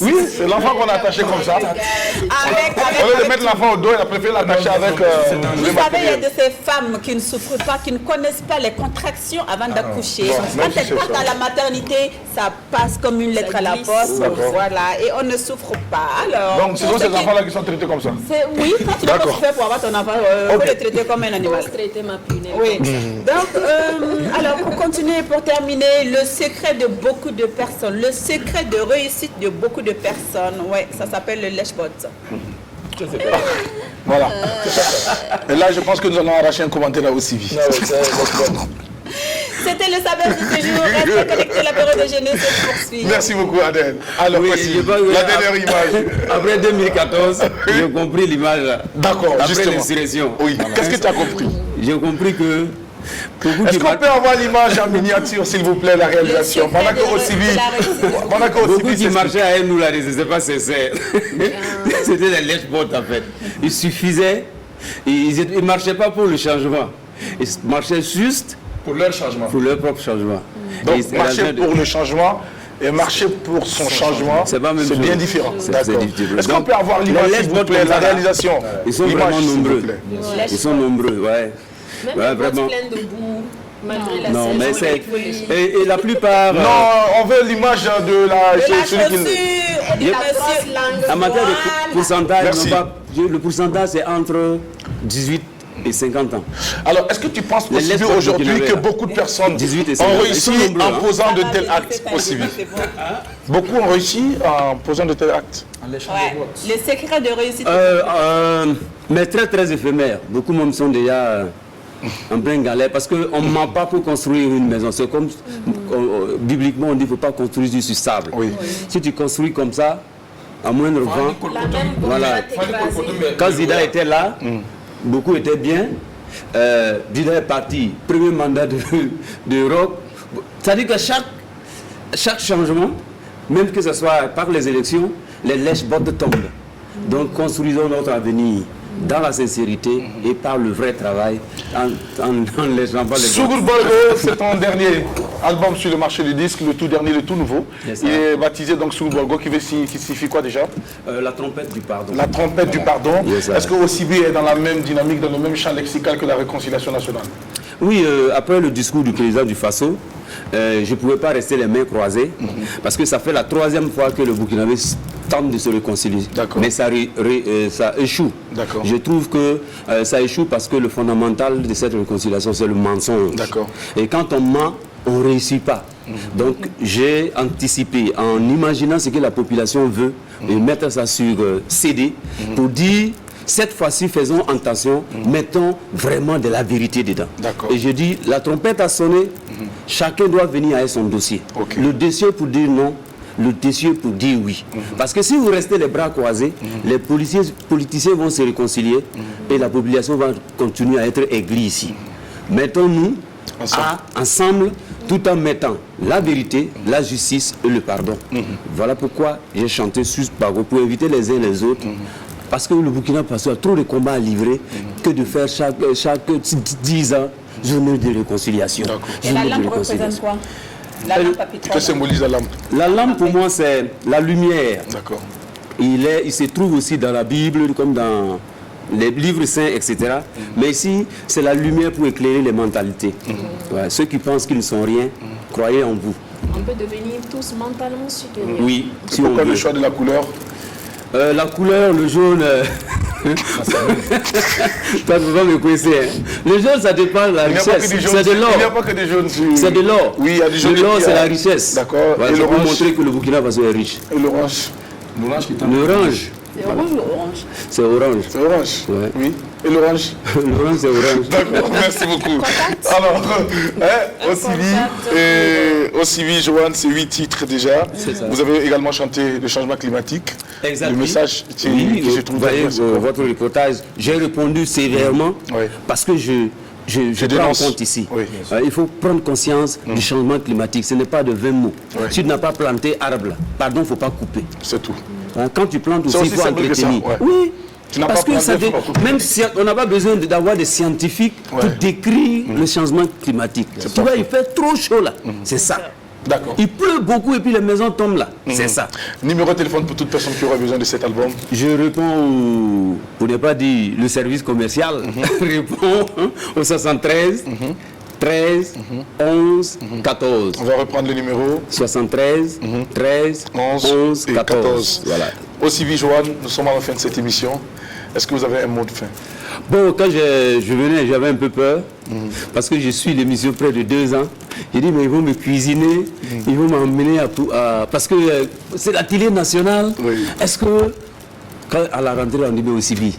Oui, c'est l'enfant qu'on a attaché comme ça. Au lieu de mettre l'enfant au dos, il a préféré l'attacher avec vous savez, il y a de ces femmes qui ne souffrent pas, qui ne connaissent pas les contractions avant d'accoucher. Quand elles partent à la maternité, ça passe comme une lettre à la poste. Voilà, et on ne souffre pas. Alors, donc, ce sont ces enfants-là qui sont traités comme ça? Oui, quand tu veux pas souffrir pour avoir ton enfant, il faut le traiter comme un animal. Traiter ma punée. Oui. Donc, Alors, pour continuer, pour terminer, le secret de beaucoup de personnes, le secret de réussite de beaucoup de personnes, ouais, ça s'appelle le lèche-bot. Voilà. Et là, je pense que nous allons arracher un commentaire là aussi vite. C'était le savoir de ce jour. Restez connectés, l'apéro déjeuner se poursuit. Merci beaucoup, Adèle. Alors, Oui, voici j'ai pas- la dernière image. Après 2014, j'ai compris l'image. D'accord, Après justement. l'insurrection. Oui, qu'est-ce que tu as compris? J'ai compris que beaucoup Est-ce qui qu'on mar- peut avoir l'image en miniature, s'il vous plaît, la réalisation? Pendant que Osivi, beaucoup qui marchaient à nous là, c'était pas sincère. C'était des lèche-bottes en fait. Il suffisait, ils ne marchaient pas pour le changement. Ils marchaient juste Pour leur changement. pour leur propre changement. donc, Et marcher pour le changement et marcher pour son changement, C'est pas la même chose. bien différent. C'est D'accord. différent. Est-ce qu'on Donc, peut avoir l'image, les s'il vous lèche-bottes plaît, comme la ça, là, réalisation? ils sont L'image, vraiment s'il vous nombreux. plaît. Ils sont nombreux, ouais. Même Ouais, les bottes vraiment. pleines de boue, malgré la Non, saison, mais les c'est. pluies. Et la plupart. Non, on veut l'image de la... De la celui qui- chaussure, on dit Yep. la grosse langue. En matière Voilà. de pourcentage, Merci. non pas- le pourcentage c'est entre 18 et 50 ans. Alors, est-ce que tu penses Les aussi lèche-bottes aujourd'hui burkinabés, que là. beaucoup de personnes 18 et ont 50. réussi Ils sont nombreux, en hein. posant de Ça va, tels j'ai actes fait aussi un vite? c'est bon. Beaucoup ont réussi en posant de tels actes. Ouais. Le secret de réussite. Mais très très éphémère. Beaucoup même sont déjà en plein galère parce qu'on ne ment pas pour construire une maison. C'est comme bibliquement on dit qu'il ne faut pas construire sur sable. Oui. Si tu construis comme ça, à moindre vent, La même boue Voilà. va t'écraser. quand Zida était là, beaucoup étaient bien. Zida est parti, premier mandat d'Europe. C'est-à-dire que chaque changement, même que ce soit par les élections, les lèche-bottes tombent. Donc construisons notre avenir dans la sincérité et par le vrai travail, en laissant pas les Sougoul Borgo, c'est ton dernier album sur le marché du disque, le tout dernier, le tout nouveau. Yes, Il sir. est baptisé donc Sougoul Borgo, qui signifie quoi déjà? La trompette du pardon. La trompette du pardon. Yes, sir. Est-ce que Osibi est dans la même dynamique, dans le même champ lexical que la réconciliation nationale? Oui, après le discours du président du Faso, je ne pouvais pas rester les mains croisées parce que ça fait la 3e fois que le Burkinabé tente de se réconcilier. D'accord. Mais ça échoue. D'accord. Je trouve que ça échoue parce que le fondamental de cette réconciliation, c'est le mensonge. D'accord. Et quand on ment, on ne réussit pas. Donc j'ai anticipé en imaginant ce que la population veut et mettre ça sur CD pour dire cette fois-ci faisons attention, mettons vraiment de la vérité dedans. D'accord. Et je dis, la trompette a sonné, chacun doit venir avec son dossier. Ok. Le dossier pour dire non, le dossier pour dire oui. Parce que si vous restez les bras croisés, les politiciens vont se réconcilier et la population va continuer à être aigrie ici. Mettons-nous ensemble tout en mettant la vérité, la justice et le pardon. Voilà pourquoi j'ai chanté Sus Bago pour inviter les uns les autres. Parce que le Burkina Faso a trop de combats à livrer que de faire chaque 10 ans journée de réconciliation. Et la Journée de lampe représente réconciliation. quoi? La lampe à pétrole. Que symbolise la lampe? La lampe pour moi c'est la lumière. D'accord. Il se trouve aussi dans la Bible comme dans les livres saints, etc. Mais ici c'est la lumière pour éclairer les mentalités. Ouais, ceux qui pensent qu'ils ne sont rien, croyez en vous. On peut devenir tous mentalement supérieurs. Oui, si on Pourquoi veut. le choix de la couleur? La couleur, le jaune. Toi, tu vas me coincer. Hein. Le jaune, ça dépend de la Il n'y a pas que richesse. des jaunes. C'est de l'or. Il n'y a pas que des jaunes. C'est de l'or. Oui, il y a des jaunes. De l'or, et puis, c'est il y la a- richesse. D'accord. Voilà, Et c'est pour l'orange? montrer que le Burkina Faso est riche. Et l'orange? L'orange qui est en L'orange, C'est orange ou orange? c'est orange. C'est orange. Ouais. Oui. Et l'orange? L'orange, c'est orange. D'accord, merci beaucoup. Alors, Osivi, Joanne, c'est 8 titres déjà. ça. Vous avez également chanté le changement climatique. Exactement. Le message Oui, que je trouve vous voyez très bien, votre reportage, j'ai répondu sévèrement Oui. parce que je prends en dénonce. compte ici. Oui. Il faut prendre conscience du changement climatique. Ce n'est pas de 20 mots. Oui. Si tu n'as pas planté arbre, là, pardon, il ne faut pas couper. c'est tout. Hein, quand tu plantes C'est aussi, il aussi faut simple que ça, entretenir. ouais. Oui. Tu n'as Parce pas que ça planté, faut pas couper. même si on n'a pas besoin d'avoir des scientifiques pour Ouais. décrire le changement climatique. Tu vois, il fait trop chaud là. C'est ça. D'accord. Il pleut beaucoup et puis les maisons tombent là. C'est ça. Numéro de téléphone pour toute personne qui aura besoin de cet album. Je réponds, pour ne pas dire le service commercial, réponds au 73 13 11 14. On va reprendre le numéro 73 13 11 11 et 14. 14. Voilà. Osivi, Joanne, nous sommes à la fin de cette émission. Est-ce que vous avez un mot de fin? Bon, quand je venais, j'avais un peu peur, parce que je suis l'émission près de 2 ans. J'ai dit, mais ils vont me cuisiner, ils vont m'emmener parce que c'est la télé nationale. Oui. Est-ce que, quand à la rentrée, on dit, mais aussi vite,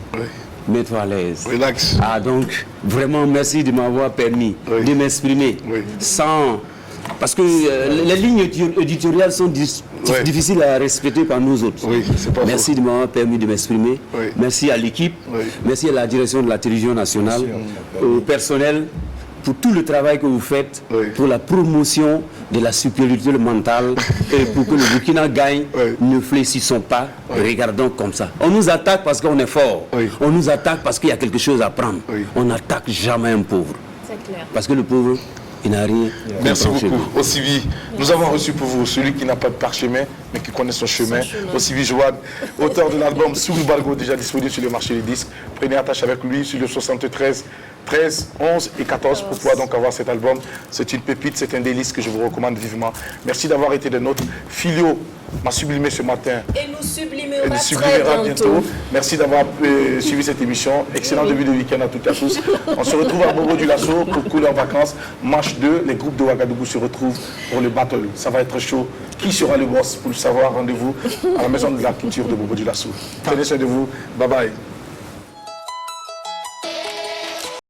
mets-toi à l'aise. Relax. Ah, donc, vraiment, merci de m'avoir permis de m'exprimer sans... Parce que les lignes éditoriales sont difficiles à respecter par nous autres. Oui, c'est pas merci faux. de m'avoir permis de m'exprimer. Oui. Merci à l'équipe. Oui. Merci à la direction de la télévision nationale, au personnel, pour tout le travail que vous faites, pour la promotion de la supériorité mentale et pour que le Burkina gagne. Ne fléchissons pas, regardons comme ça. On nous attaque parce qu'on est fort. On nous attaque parce qu'il y a quelque chose à prendre. On n'attaque jamais un pauvre. C'est clair. Parce que le pauvre, il n'a rien. Merci beaucoup. Osivi, nous avons reçu pour vous celui qui n'a pas de parchemin, mais qui connaît son chemin. Osivi Joanne, auteur de l'album Soul Bargo, déjà disponible sur le marché des disques. Prenez attache avec lui sur le 73 13, 11 et 14 pour pouvoir donc avoir cet album. C'est une pépite, c'est un délice que je vous recommande vivement. Merci d'avoir été de notre Filio m'a sublimé ce matin. Et nous sublimera, très bientôt. Merci d'avoir suivi cette émission. Excellent début de week-end à toutes et à tous. On se retrouve à Bobo du Lasso pour Couleur Vacances. Match 2, les groupes de Ouagadougou se retrouvent pour le battle. Ça va être chaud. Qui sera le boss? Pour le savoir, rendez-vous à la maison de la culture de Bobo du Lasso. Prenez soin de vous. Bye bye.